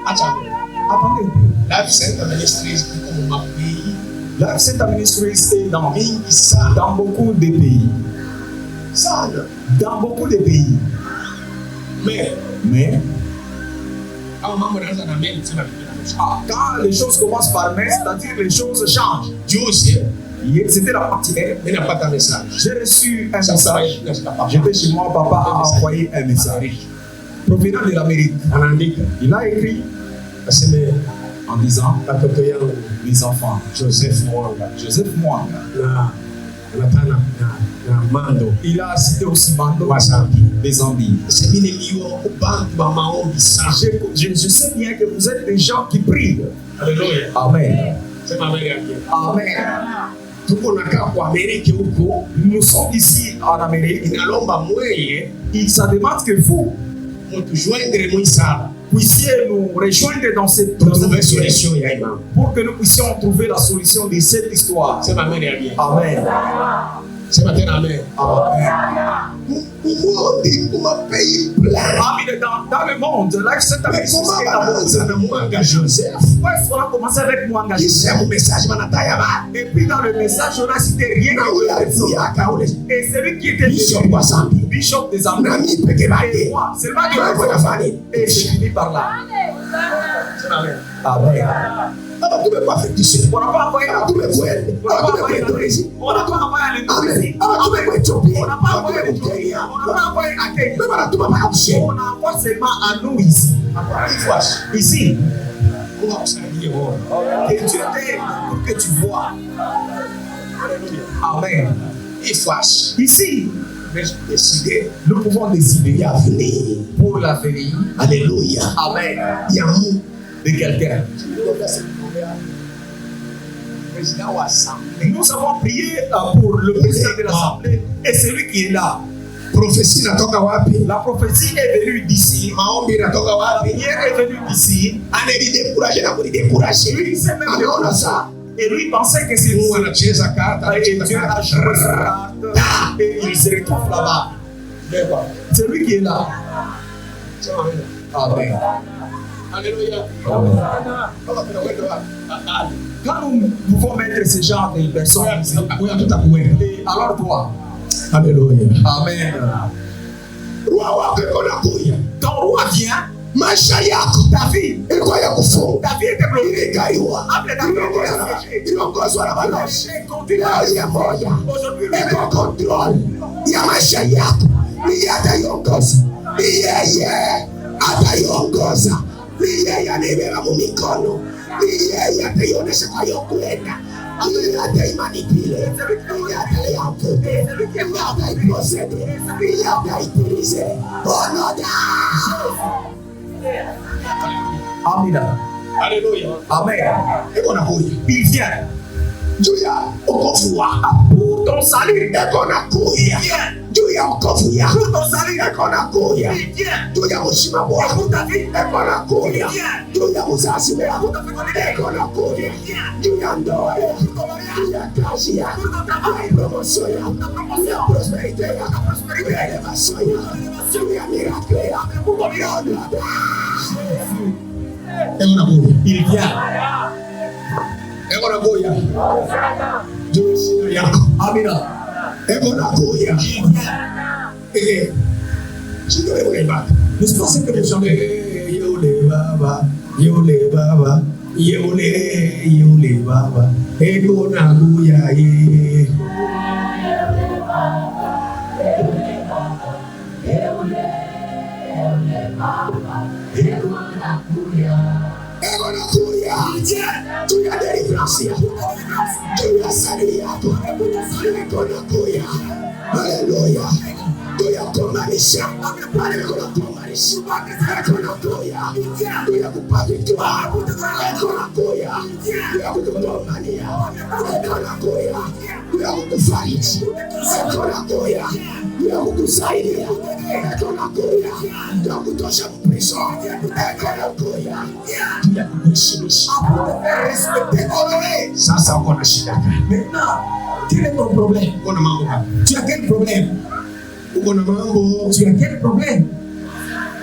Attendez. Life Center Ministries Life Center Ministries est dans beaucoup de pays. Dans beaucoup de pays. Mais quand les choses commencent par mais, c'est-à-dire les choses changent. C'était la partie j'ai reçu un message. J'étais chez moi, papa a envoyé un message provenant de l'Amérique. Il a écrit en disant les enfants Joseph Mwanga. Il a cité aussi Mando des Zambies. Je sais bien que vous êtes des gens qui prient. Alléluia. Amen. Amen. Nous sommes ici en Amérique. Il se demande que vous puissiez nous rejoindre dans cette solution pour que nous puissions trouver la solution de cette histoire. Amen. C'est matin, amen. Dans le monde, là, c'est un peu Joseph. On a commencé avec Mwanga Joseph. Et puis dans le message, on a cité rien. Et celui qui était Bishop des Zambies. Et moi, seulement que et c'est fini par là. Amen. On n'a pas envoyé à l'Indonésie. On n'a pas envoyé à l'Indonésie. On n'a pas envoyé à Kenya. On envoie seulement à nous ici. Ici. Et Dieu t'aide pour que tu vois. Amen. Ici. Nous pouvons décider pour l'avenir. Alléluia. Amen. De quelqu'un. Nous avons prié pour le président de l'Assemblée et celui qui est là. La prophétie est venue d'ici. La prière est venue d'ici. Lui, il s'est même découragé. Et lui pensait que c'est vous. Et Dieu a joué sa carte et il se retrouve là-bas. C'est lui qui est là. Amen. Alléluia. Quand nous pouvons mettre ce genre de personnes, et alors toi, Alléluia. Amen. Ton roi vient, maisha yako, ta vie, ilikuwa ya kufunga, ta vie était bloquée. iligaiwa, iliongozwa na balozi. Leo ya moja iko control ya maisha yako, ni ataiongoza, ni yeye ataiongoza, ni yeye anayebeba mikono, ni yeye ataionyesha kwa hiyo kwenda, ni yeye ataimanipile, ni yeye ataiampude, ni yeye ataiposede, ni yeye ataitilize. Onoda. Amina. Alléluia. Amen. Eko nakuja. Il vient. Juu ya wokovu wako. Pour ton salut. Eko nakuja. Juu ya wokovu yako. Pour ton salut. Eko nakuja. Il vient. Juu ya uzima wako. Pour ta vie. Eko nakuja. Juu ya uzazi wako. Eko nakuja. Juu ya ndoa yako. Juu ya kazi yako. Juu ya promotion yako. Juu ya prosperity yako. Juu ya elevation yako. Juu ya miracle yako. Eko nakuja. Il vient. Eko nakuja. Juu ya shida yako. Amina. Eko nakuja. Il vient. Shida yako ibada. N'est-ce pas ce que les gens disent? Yule baba, yule baba, yule baba, eko nakuja ye. Eko nakuja. Tu ya deliverance yako. Tu ya sali yako. Eko nakuja. Hallelujah. Tu ya kumanisha. Eko nakumanisha. Eko nakuja. Tu ya kupavitwa. Eko nakuja. Tu ya kututomania. Eko nakuja. Tu ya kukufariji. Eko nakuja. Tu ya kukusaidia. Eko nakuja. Tu ya kutosha mpriso. Eko nakuja. Tu ya kukuheshimisha. Sasa uko na shida gani? Maintenant, quel est ton problème? Uko na mambo gani? Tu as quel problème? Uko na mambo. Tu as quel problème?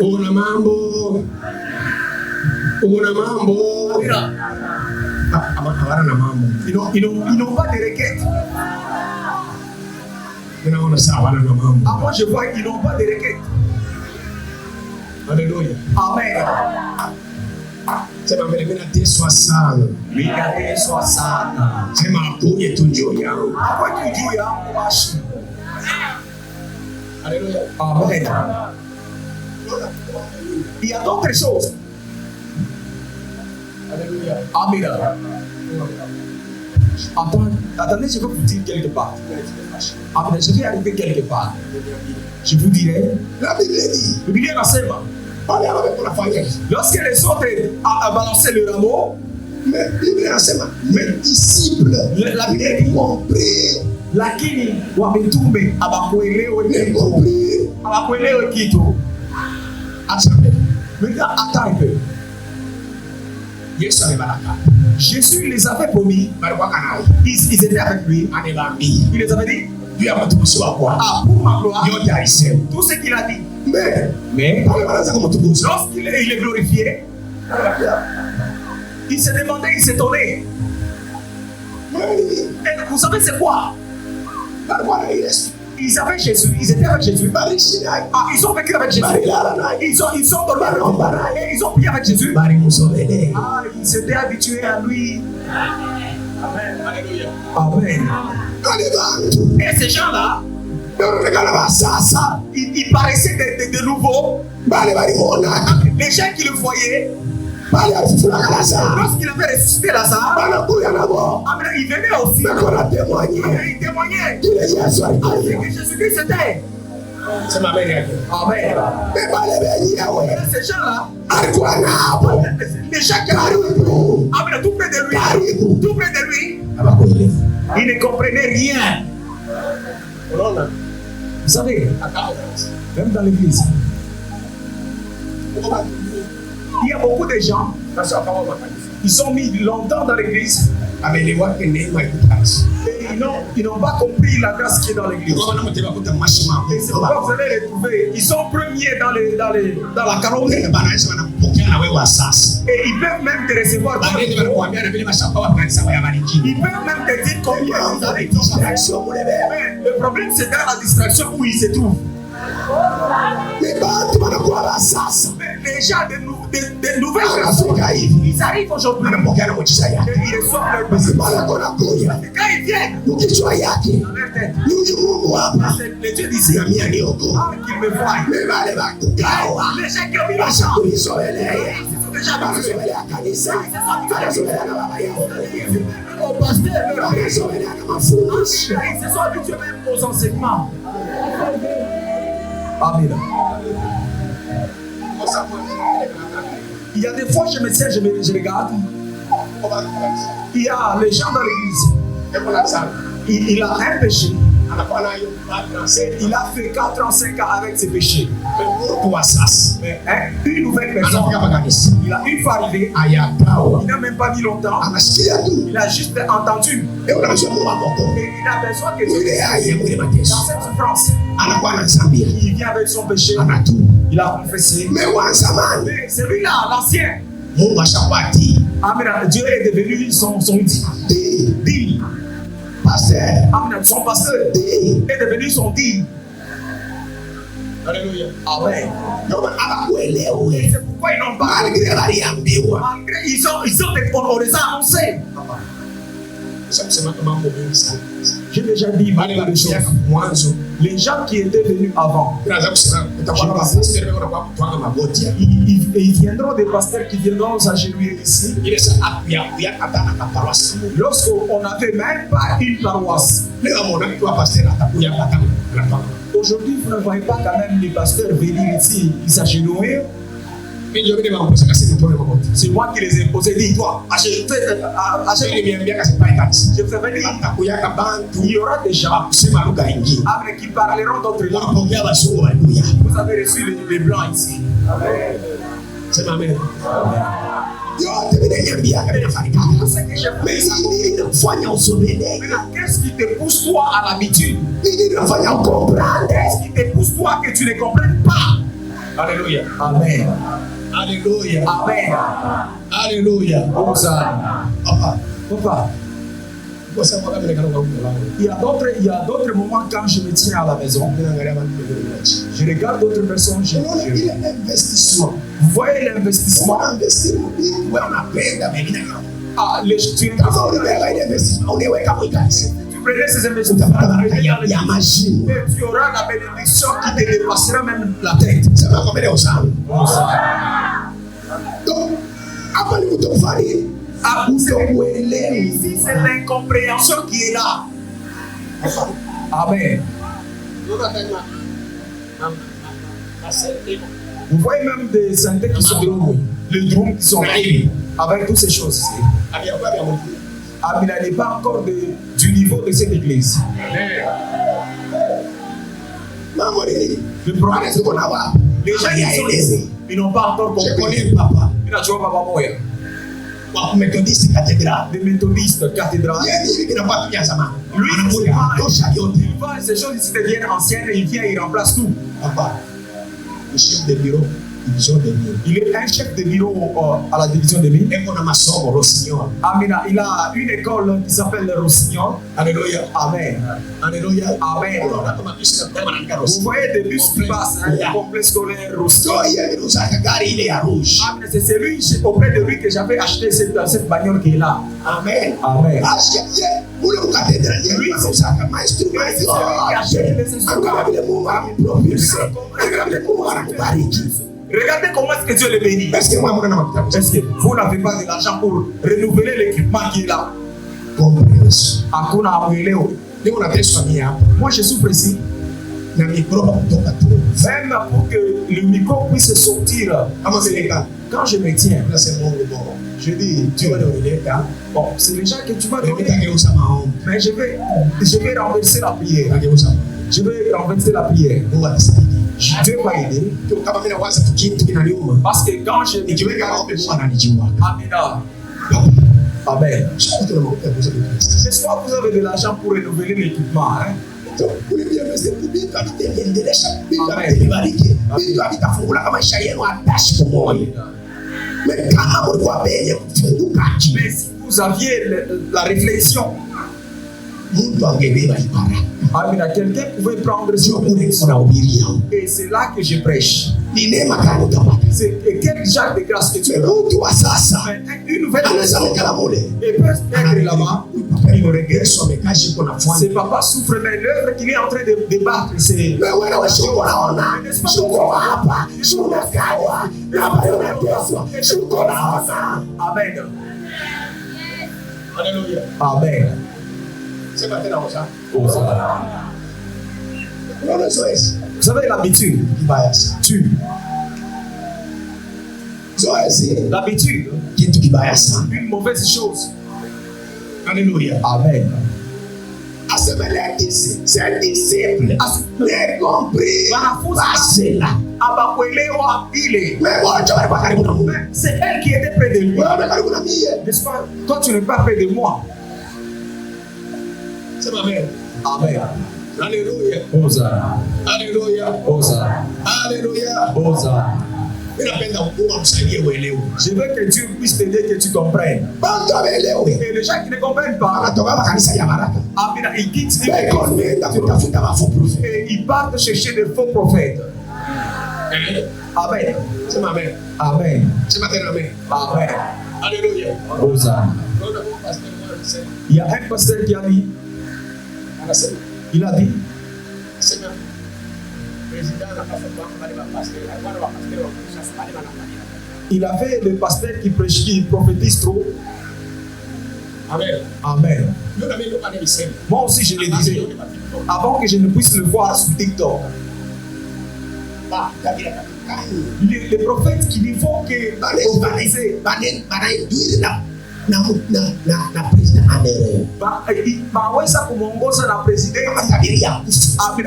Uko na mambo. Uko na mambo. Hawana na mambo. Ils n'ont pas de requêtes. Unaona sawa, hawana na mambo. Ah, moi je vois qu'ils n'ont pas de requêtes. Haleluya. Amen. Sema mbele, mimi nateswa sana. Mimi nateswa sana. Sema akuje tu juu yangu. Kwa juu yangu basi. Haleluya. Amen. Il y a d'autres choses. Haleluya. Amen. Attendez, je vais vous dire quelque part. Amen. Je vais arriver quelque part. Je vous dirai. La Bible dit, Le Bible nasema, pale ambapo nafanya hivi. lorsque les autres a balancé le rameau, Mais Bible inasema, mes disciples la Bible dit, compris, lakini wametume abakuelewe ne kitu. compris. Abakuelewe kitu. Achabe. Maintenant, attends un peu. Yesu amebaraka. Jésus les avait promis. Baraka naye. Ils étaient avec lui. Amewaambia. Il les avait dit, Juu ya mtumishi wako. ah, pour ma gloire, Yote alisema. tout ce qu'il a dit. Mais pale wanaanza kama mtumishi. Lorsqu'il est glorifié, il se demandait, il s'étonnait. Et vous savez c'est quoi? Baraka na Yesu. Ils avaient Jésus, ils étaient avec Jésus. Barishi naye. Ah, ils ont vécu avec Jésus. Barilala naye. Ils sont dormi avec lui. Et ils ont prié avec Jésus. Bari musobele. Ah, ils s'étaient habitués à lui. Amen. Haleluya. Amen. Wale bantu. Et ces gens-là, Ndio ba sasa. ils paraissaient de nouveau. Bale balimona. Les gens qui le voyaient, Bale alifufula Lazaro. lorsqu'il avait ressuscité Lazare, Banakuya nabo. ils venaient aussi. Nakona témoigner. Ils témoignaient. Kile Yesu alifanya. Que Jésus-Christ était. Sema amen yake. Amen. Mais bale benyewe. Et ces gens-là, Alikuwa nabo. les gens qui Karibu. Amen, tout près de lui, Karibu. tout près de lui, Abakuelewa. ils ne comprenaient rien. Unaona? Vous savez, même dans l'église, il y a beaucoup de gens, ils sont mis longtemps dans l'église Ameelewa ke neema iko kazi. et ils n'ont pas compris la grâce qui est dans l'église. Kwa maana mteba kuta mashima. Et c'est pourquoi vous allez les trouver. Ils sont premiers dans la carotte Bana Yesu anakupokea na wewe sasa. et ils peuvent même te recevoir. Baadhi wanakuambia na vile mashamba wa kanisa wa yabariki. Ils peuvent même te dire combien vous avez dit. Distraction mule bebe. Mais le problème c'est dans la distraction où ils se trouvent. Ni bantu wanakuwa sasa. Mais déjà de nouvelles personnes. Ils arrivent aujourd'hui. Ils reçoivent leur blessure. Quand ils viennent, dans leur tête, le Dieu disait qu'il me voit. Les gens qui ont mis l'argent, ils sont déjà habitués. Au pasteur, ils se sont habitués même aux enseignements. Amen. Il y a des fois, je me tiens, je regarde. Il y a les gens dans l'église. Il a un péché. Il a fait 4 ans, 5 ans avec ses péchés. Mais une nouvelle personne, il a une fois arrivé, il n'a même pas mis longtemps, il a juste entendu. Et il a besoin que Dieu dans cette souffrance. Il vient avec son péché, il a confessé. Mais celui-là, l'ancien, Amen, Dieu est devenu son dit. Amen, son pasteur est devenu son dit. Alléluia. Amen. C'est pourquoi ils n'ont pas. Malgré on les a annoncés. J'ai déjà dit beaucoup de choses. Les gens qui étaient venus avant, ils viendront des pasteurs qui viendront s'agenouiller ici. Lorsqu'on n'avait même pas une paroisse. Aujourd'hui, vous ne voyez pas quand même les pasteurs venir ici, ils s'agenouillent. C'est moi qui les ai imposés. Dis-toi, je ferai dire, il y aura des gens qui parleront d'autres langues. Vous avez reçu les blancs ici. C'est ma mère. Qu'est-ce qui te pousse toi à l'habitude? Qu'est-ce qui te pousse toi que tu ne comprennes pas? Alléluia. Amen. Alléluia. Amen. Alléluia. Papa. Il y a d'autres moments quand je me tiens à la maison. Je regarde d'autres personnes. Vous voyez l'investissement. Tu prenais ces investissements. Et tu auras la bénédiction qui te dépassera même la tête. Donc, ici, c'est l'incompréhension qui est là. Amen. Vous voyez même des synthés qui sont drôles, les drôles qui sont là, avec toutes ces choses ici. Amina n'est pas encore du niveau de cette église. Le problème, c'est qu'on a les gens qui sont ici, ils n'ont pas encore compris. Je connais le papa. Il a toujours papa moyen. Méthodiste cathédrale. Des méthodistes cathédrales. Lui, il voit ces choses ici deviennent anciennes et il vient et il remplace tout. Papa, le chef de bureau. Il est un chef de bureau à la division de mines. Amina, il a une école qui s'appelle le Rossignol. Alléluia. Amen. Alléluia. Amen. Vous voyez des bus qui passent, le complexe scolaire Rossignol. C'est celui auprès de lui que j'avais acheté cette bagnole qui est là. Amen. Amen. Lui, c'est celui qui a acheté les instruments. Regardez comment est-ce que Dieu le bénit. Est-ce que vous n'avez pas de l'argent pour renouveler l'équipement qui est là? Moi je souffre ici. Même pour que le micro puisse sortir. Quand je me tiens, je dis Dieu, bon, c'est déjà que tu vas donner. Mais je vais renverser la prière. Je vais renverser la prière. Dieu va aider. Parce que quand je Amina. Amen. J'espère que vous avez de l'argent pour renouveler l'équipement. Hein? Mais si vous aviez la réflexion quelqu'un pouvait prendre ce et c'est là que je prêche. C'est quel genre de grâce que tu as. Une nouvelle personne et peut être là-bas. C'est papa souffre, mais l'œuvre qu'il est en train de débattre, c'est. Amen. Alléluia. Amen. C'est maintenant ça. Vous savez l'habitude. Tu. L'habitude. Une mauvaise chose. Alléluia. Amen. C'est un disciple. N'est compris. C'est elle qui était près de lui. N'est-ce pas? Toi, tu n'es pas près de moi. C'est ma mère. Amen. Alléluia. Hosanna. Alléluia. Hosanna. Alléluia. Hosanna. Je veux que Dieu puisse t'aider, que tu comprennes. Et les gens qui ne comprennent pas, ils quittent et ils partent chercher des faux prophètes. Amen. C'est ma mère. Amen. C'est ma mère. Amen. Alléluia. Hosanna. Il y a un pasteur qui a dit, il a dit, il a fait le pasteur qui prêche, qui prophétise trop. Amen. Amen. Moi aussi je le disais, avant que je ne puisse le voir sur TikTok. Les prophètes qui lui font que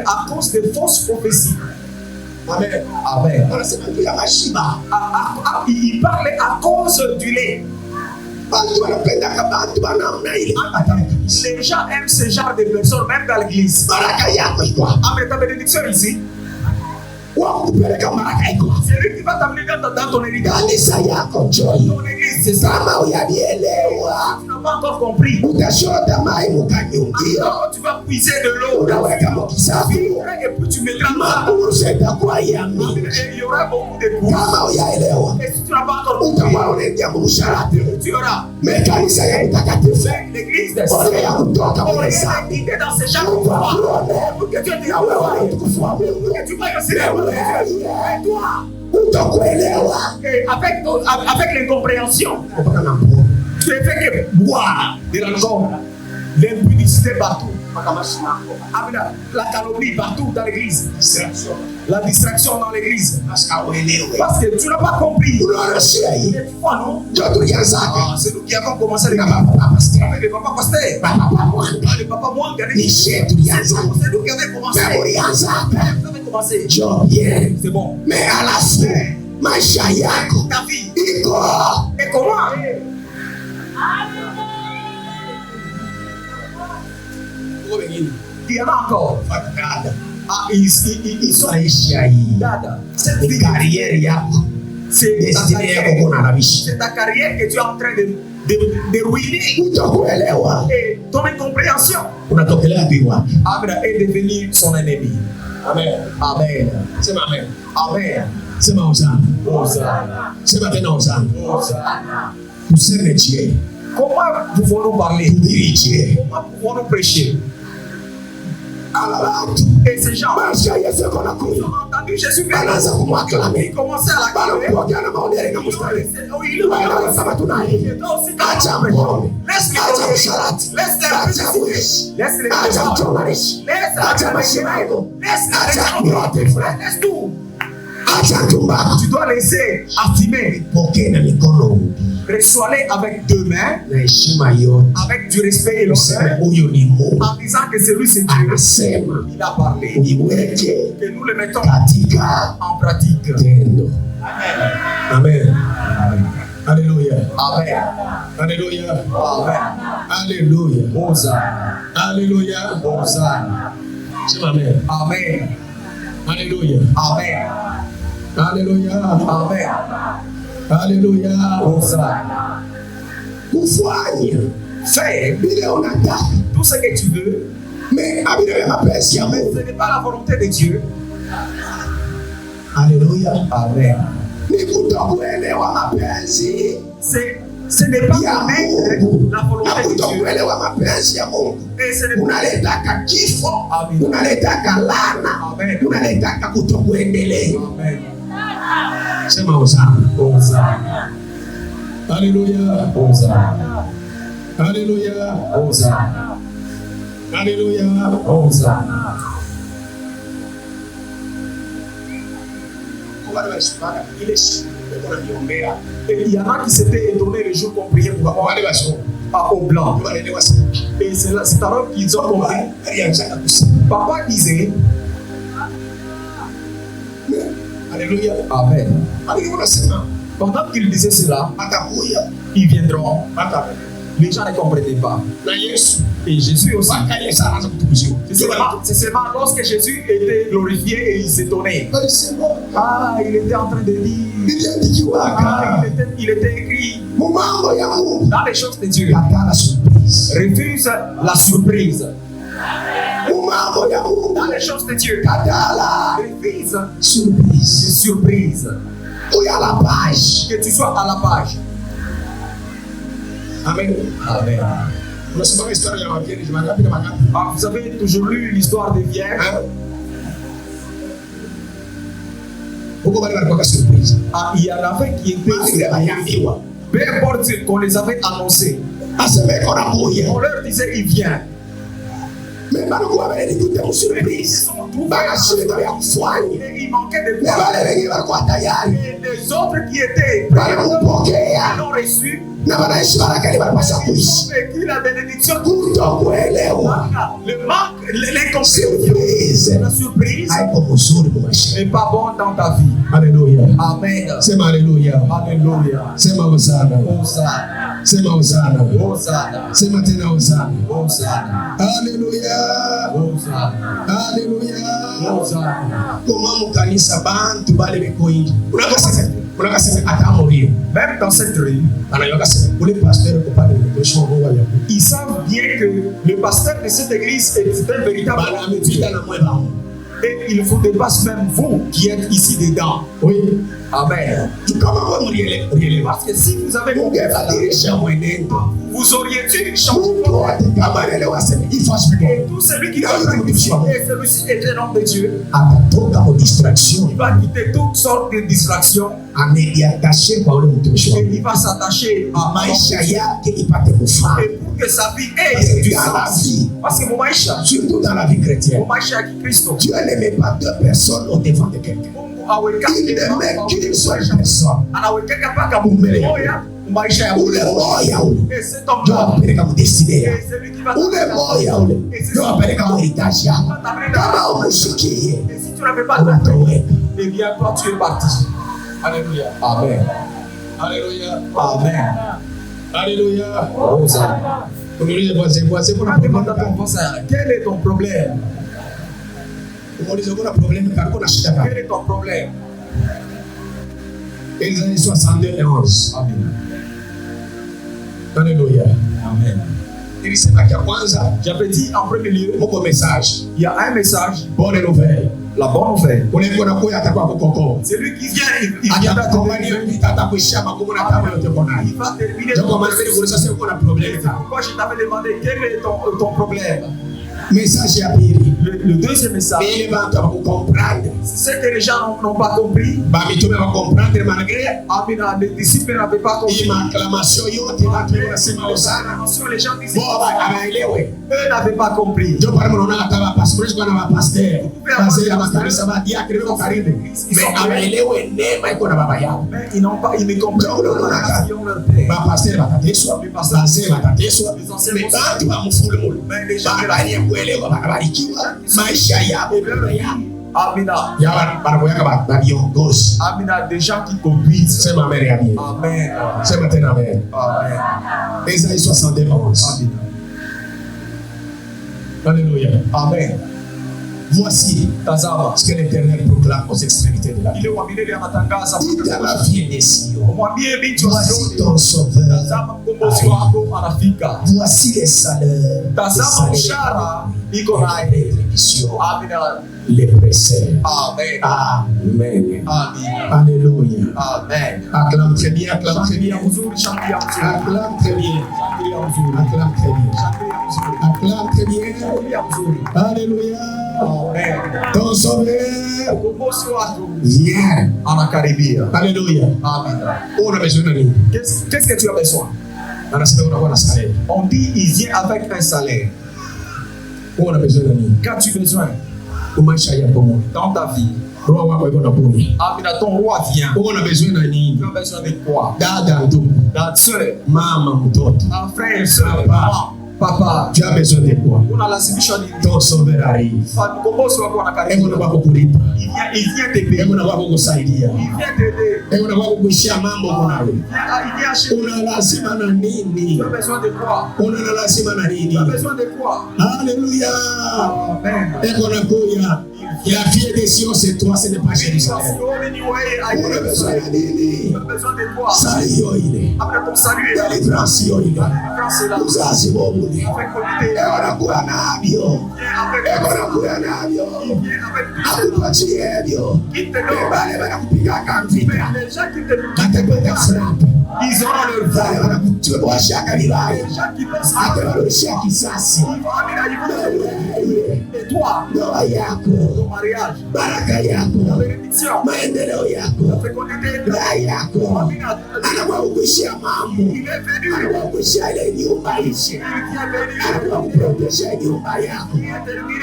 à cause de fausses prophéties. Amen. Amen. Il parlait à cause du lait. Les gens aiment ce genre de personnes, même dans l'église. Amen. Ta bénédiction ici. C'est lui qui va t'amener dans ton église. Ton église, c'est ça. Tu n'as pas encore compris. Alors, tu vas puiser de l'eau. Et puis tu mettras là. Et il y aura beaucoup de coups. Et si tu n'as pas encore compris, tu auras. L'église des saints. On est invité dans ce genre de combat. Pour que Dieu te voie. Pour que tu vas aussi. Et toi, avec l'incompréhension, tu ne fais que boire de l'alcool, l'impudicité partout, la calomnie partout dans l'église, la distraction dans l'église. Parce que tu n'as pas compris. Et tu vois, non? C'est nous qui avons commencé avec le papa pasteur. Le papa moi, c'est nous qui avons commencé. C'est bon. Mais à la fin, ta vie. Et comment? Il y en a encore. Ils sont cette carrière. C'est ta carrière que tu es en train de ruiner. Et ton incompréhension est devenue son ennemi. Amen. Amen. C'est ma mère. Amen. C'est ma Hosanna. C'est maintenant Hosanna. Pour servir Dieu. Comment pouvons-nous parler? Pour bénir Dieu. Comment pouvons-nous prêcher? Et ces gens, ils ont entendu Jésus venir. Ils commençaient à l'acclamer. Laisse tout. Tu dois laisser affirmer. Reçois-les avec deux mains, avec du respect et l'honneur, en disant que c'est lui, c'est Dieu. Il a parlé. Que nous le mettons en pratique. Amen. Alléluia. Amen. Alléluia. Amen. Alléluia. Hosanna. Alléluia. Hosanna. C'est ma mère. Amen. Alléluia. Amen. Alléluia. Amen. Alléluia. Hosanna. Kufanya faire tout ce que tu veux, mais ce n'est pas la volonté de Dieu. Alléluia. Amen. Ce n'est pas connaître la volonté de Dieu. Et ce n'est pas Alléluia. Alléluia. Alléluia. Et il y en a qui s'étaient étonnés le jour qu'on priait pour au blanc. Et c'est alors qu'ils ont compris. Papa disait, Alléluia. Amen. Pendant qu'il disait cela, ils viendront. Les gens ne comprenaient pas. Et Jésus aussi. C'est seulement lorsque Jésus était glorifié et il s'étonnait. Ah, il était en train de dire. Ah, il était écrit. Dans les choses de Dieu, refuse la surprise. Dans les choses de Dieu, refuse surprise. Que tu sois à la page. Amen. Amen. Ah, vous avez toujours lu l'histoire des vierges. Ah, il y en avait qui étaient. Peu importe qu'on les avait annoncés. On leur disait il vient. Mais il manquait de et les autres qui étaient prêts l'ont reçu. Ils ont vécu la bénédiction. Le manque, l'incompréhension, la surprise n'est pas bon dans ta vie. Alléluia. Amen. C'est Alléluia. Alléluia. C'est ma Hosanna. Hosanna. C'est ma Hosanna. Hosanna. C'est maintenant Hosanna. Hosanna. Alléluia. Hosanna. Alléluia. Hosanna. Comment mukanisa bantu bale bekoingi. Unakasema ata mourir. Même dans cette rue, ils savent bien que le pasteur de cette église est un véritable. Et il vous dépasse même vous qui êtes ici dedans. Oui. Amen. Parce que si vous avez vous auriez dû changer. Et tout celui qui et celui-ci est un homme de Dieu. Il va quitter toutes sortes de distractions. Et il va s'attacher à Maïcha. Et pour que sa vie ait du sens. Parce que mon Maïcha, surtout dans la vie chrétienne, mon Maïcha qui Christ, Dieu n'aimait pas deux personnes au devant de quelqu'un. Il n'aimait qu'une seule personne. Ule moya ule ndio wapeleka mudestine yako. Ule moya ule ndio wapeleka muhitaji yako. Kama umushikie unatoweka. Eh bien, toi tu es parti. Alléluia. Amen. Alléluia. Amen. Alléluia. Hosanna. Demande à ton voisin, quel est ton problème? Quel est ton problème? Ésaïe 61:11. Amen. Alléluia. Amen. J'avais dit en premier lieu, il y a un message, bonne nouvelle. La bonne nouvelle. C'est lui qui vient, il vient d'accompagner. Il va terminer ton processus. Pourquoi je t'avais demandé quel est ton problème? Message à Piri. Le deuxième message, c'est ce que les gens n'ont pas compris. Amina, les disciples n'avaient pas compris. Les gens disaient, eux n'avaient pas compris. Mais ils n'ont pas, ils ne comprennent pas. Ils ont leur père. Maisha yabo Amina. Amina, des gens qui conduisent. C'est ma mère. Amen. C'est maintenant Amen. Amen. Ésaïe 61:11. Amina. Alléluia. Amen. Voici ce que l'Éternel proclame aux extrémités de la terre. Dis à la vieille des Sion, voici ton sauveur. Voici les salaires. Les précèdent. Amen. Amen. Amen. Alléluia. Amen. Acclame très bien, acclame très bien. Acclame très bien. Acclame très bien. Acclame très bien. Alléluia. Amen. Ton sauveur vient. Alléluia. Amen. On a besoin de lui. Qu'est-ce que tu as besoin? On dit il vient avec un salaire. On a besoin de lui. Qu'as-tu besoin? Dans ta vie. Amen. Ton roi vient. On a besoin de lui. Tu as besoin de quoi? Dada, soeur, maman, mtoto, frère, soeur, maman. Papa, tu as besoin de quoi? Ton sauveur arrive. Il vient t'aider. Il vient t'aider. Tu as besoin de quoi? Tu as besoin de quoi? Alléluia. Amen. La fille des Sion, c'est toi, ce n'est pas Jérusalem. On a besoin de quoi? Salut, après ton salut, délivrance, uzazi wobule. Akupatie ebyo. Bale banakupiga vita. Batakwenda frappe. Ils auront leur vie. Tu vois chaque vibaya. Atabarusha kisasi. Et toi, ndoa yako, ton mariage, baraka yako, la bénédiction, maendeleo yako, la fécondité, la yako, anakukushia mambo, anakukushia ile nyumba ishi, anakuproteger nyumba yako,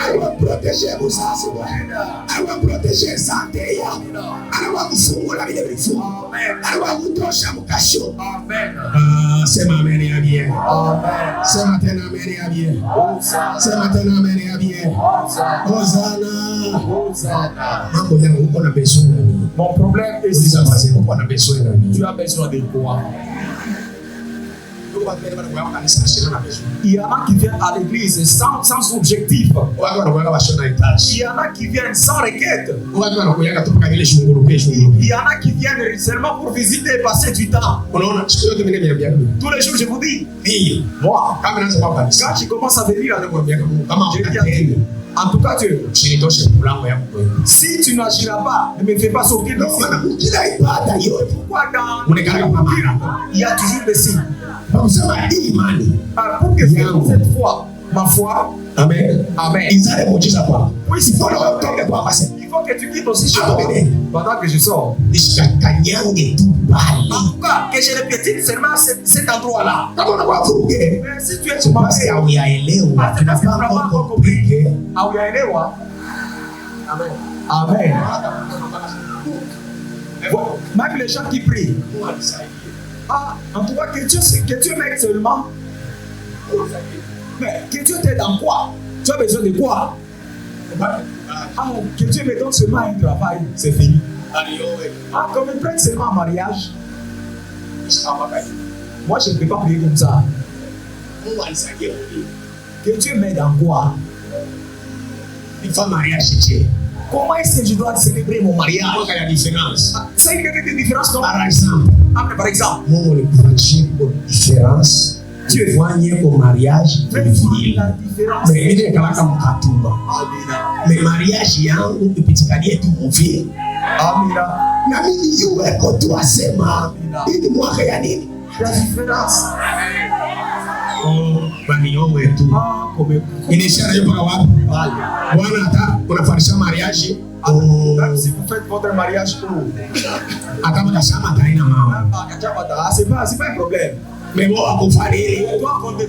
anakuproteger uzazi wako, anakuproteger sante yako, anakufungula vile vifungo, anakutosha mkasho. Amen. Sema amen ya bien. Amen. Sema tena amen ya bien. Sema tena amen ya bien. Hosanna. Hosanna. Mambo yangu uko na besoin na nini? Mon problème est si uko na besoin na nini? Tu as besoin de quoi? Il y en a qui viennent à l'église sans objectif. Il y en a qui viennent sans requête. Il y en a qui viennent seulement pour visiter et passer du temps. Tous les jours, je vous dis, moi, quand tu commences à venir, je dis à Dieu, en tout cas, Dieu, si tu n'agiras pas, ne me fais pas sortir d'ici. Pourquoi dans il y a toujours des signes? Pour que cette fois, ma foi, amen, amen. Il faut que tu quittes aussi chez toi pendant que je sors. En tout cas, que je répète seulement cet endroit-là. Mais si tu es sur ma tu n'as pas encore compris. Amen. Amen. Même les gens qui prient. En tout cas, que Dieu m'aide seulement. Mais que Dieu t'aide dans quoi? Tu as besoin de quoi? Que Dieu me donne seulement un travail, c'est fini. Qu'on me prenne seulement un mariage. Moi, je ne peux pas prier comme ça. Que Dieu m'aide dans quoi? Comment est-ce que je dois célébrer mon mariage? C'est une différence, non? Par exemple, Dieu voyait au mariage mais mariage yangu ipitikanie tu mvile. Amina. Na mimi yule kotu asema ili mwaka ya nini? La différence. Bani yowe tu. Ile ishara yupo kwa wapi? Bwana hata unafarisha mariage. Même si vous faites votre mariage pour akama kashama taina mama. C'est pas un problème. Mais bon, à Kofarili, toi, qu'on te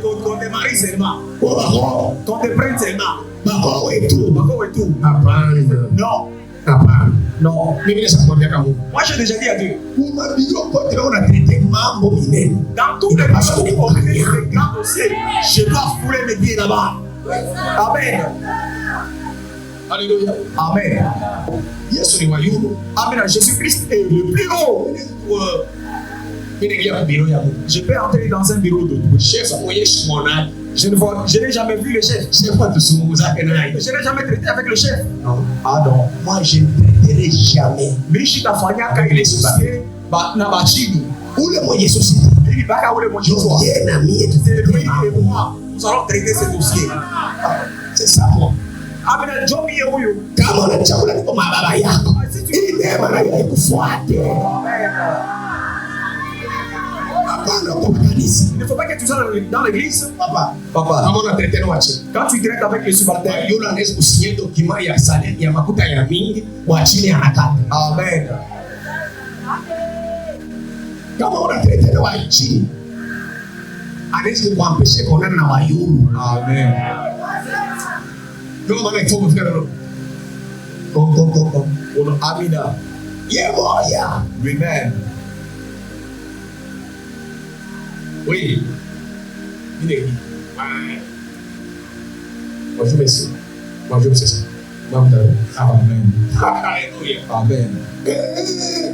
marie seulement, qu'on te prenne seulement, Bako et tout. Non. Non. Moi, j'ai déjà dit à Dieu. Dans tous les grands dossiers, je dois fouler mes pieds là-bas. Amen. Alléluia. Amen. Amen. Jésus-Christ est le plus haut. Je peux entrer dans un bureau de chef. Je n'ai jamais vu le chef. Je n'ai jamais traité avec le chef. Non. Ah non. Moi, je ne traiterai jamais. Mais je t'affaire quand il est soucié. Na bachini. Où le moyen société? Il va où le moyen société? C'est lui et moi. Nous allons traiter ce dossier. C'est ça, moi. Amina job hiyo huyo. Kama unachakula kwa baba yako. Hii neema na ile kufuate. Hapana kwa kanisa. Il ne faut pas que tu sois dans l'église. Papa. Kama unatraiter na wachi. Quand tu traites avec les subalternes, yule anaweza kusigner document ya salaire ya makuta ya mingi wa chini anakata. Amen. Kama unatraiter na wachi. Anaweza kukuampesha kuonana na wayulu. Amen. Ndio maana itoka kufika leo. Go. Amina. Yeah, boy, yeah. Amen. Oui. Il est dit. Bonjour, monsieur. Bonjour, monsieur. Amen. Hallelujah. Amen.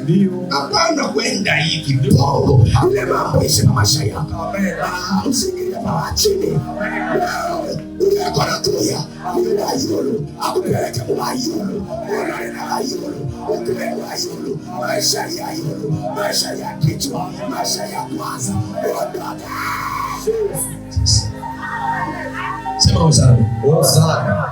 Ndio. Hapana kwenda hiki bongo. Ile mambo isema maisha yako. Amen. Usikilia baba chini. Akona tuya. Ile ayulu. Akupeleka kwa ayulu. Unaenda ayulu. Ukipeleka ayulu. Maisha ya ayulu. Maisha ya kichwa. Maisha ya kwanza. Sema usana.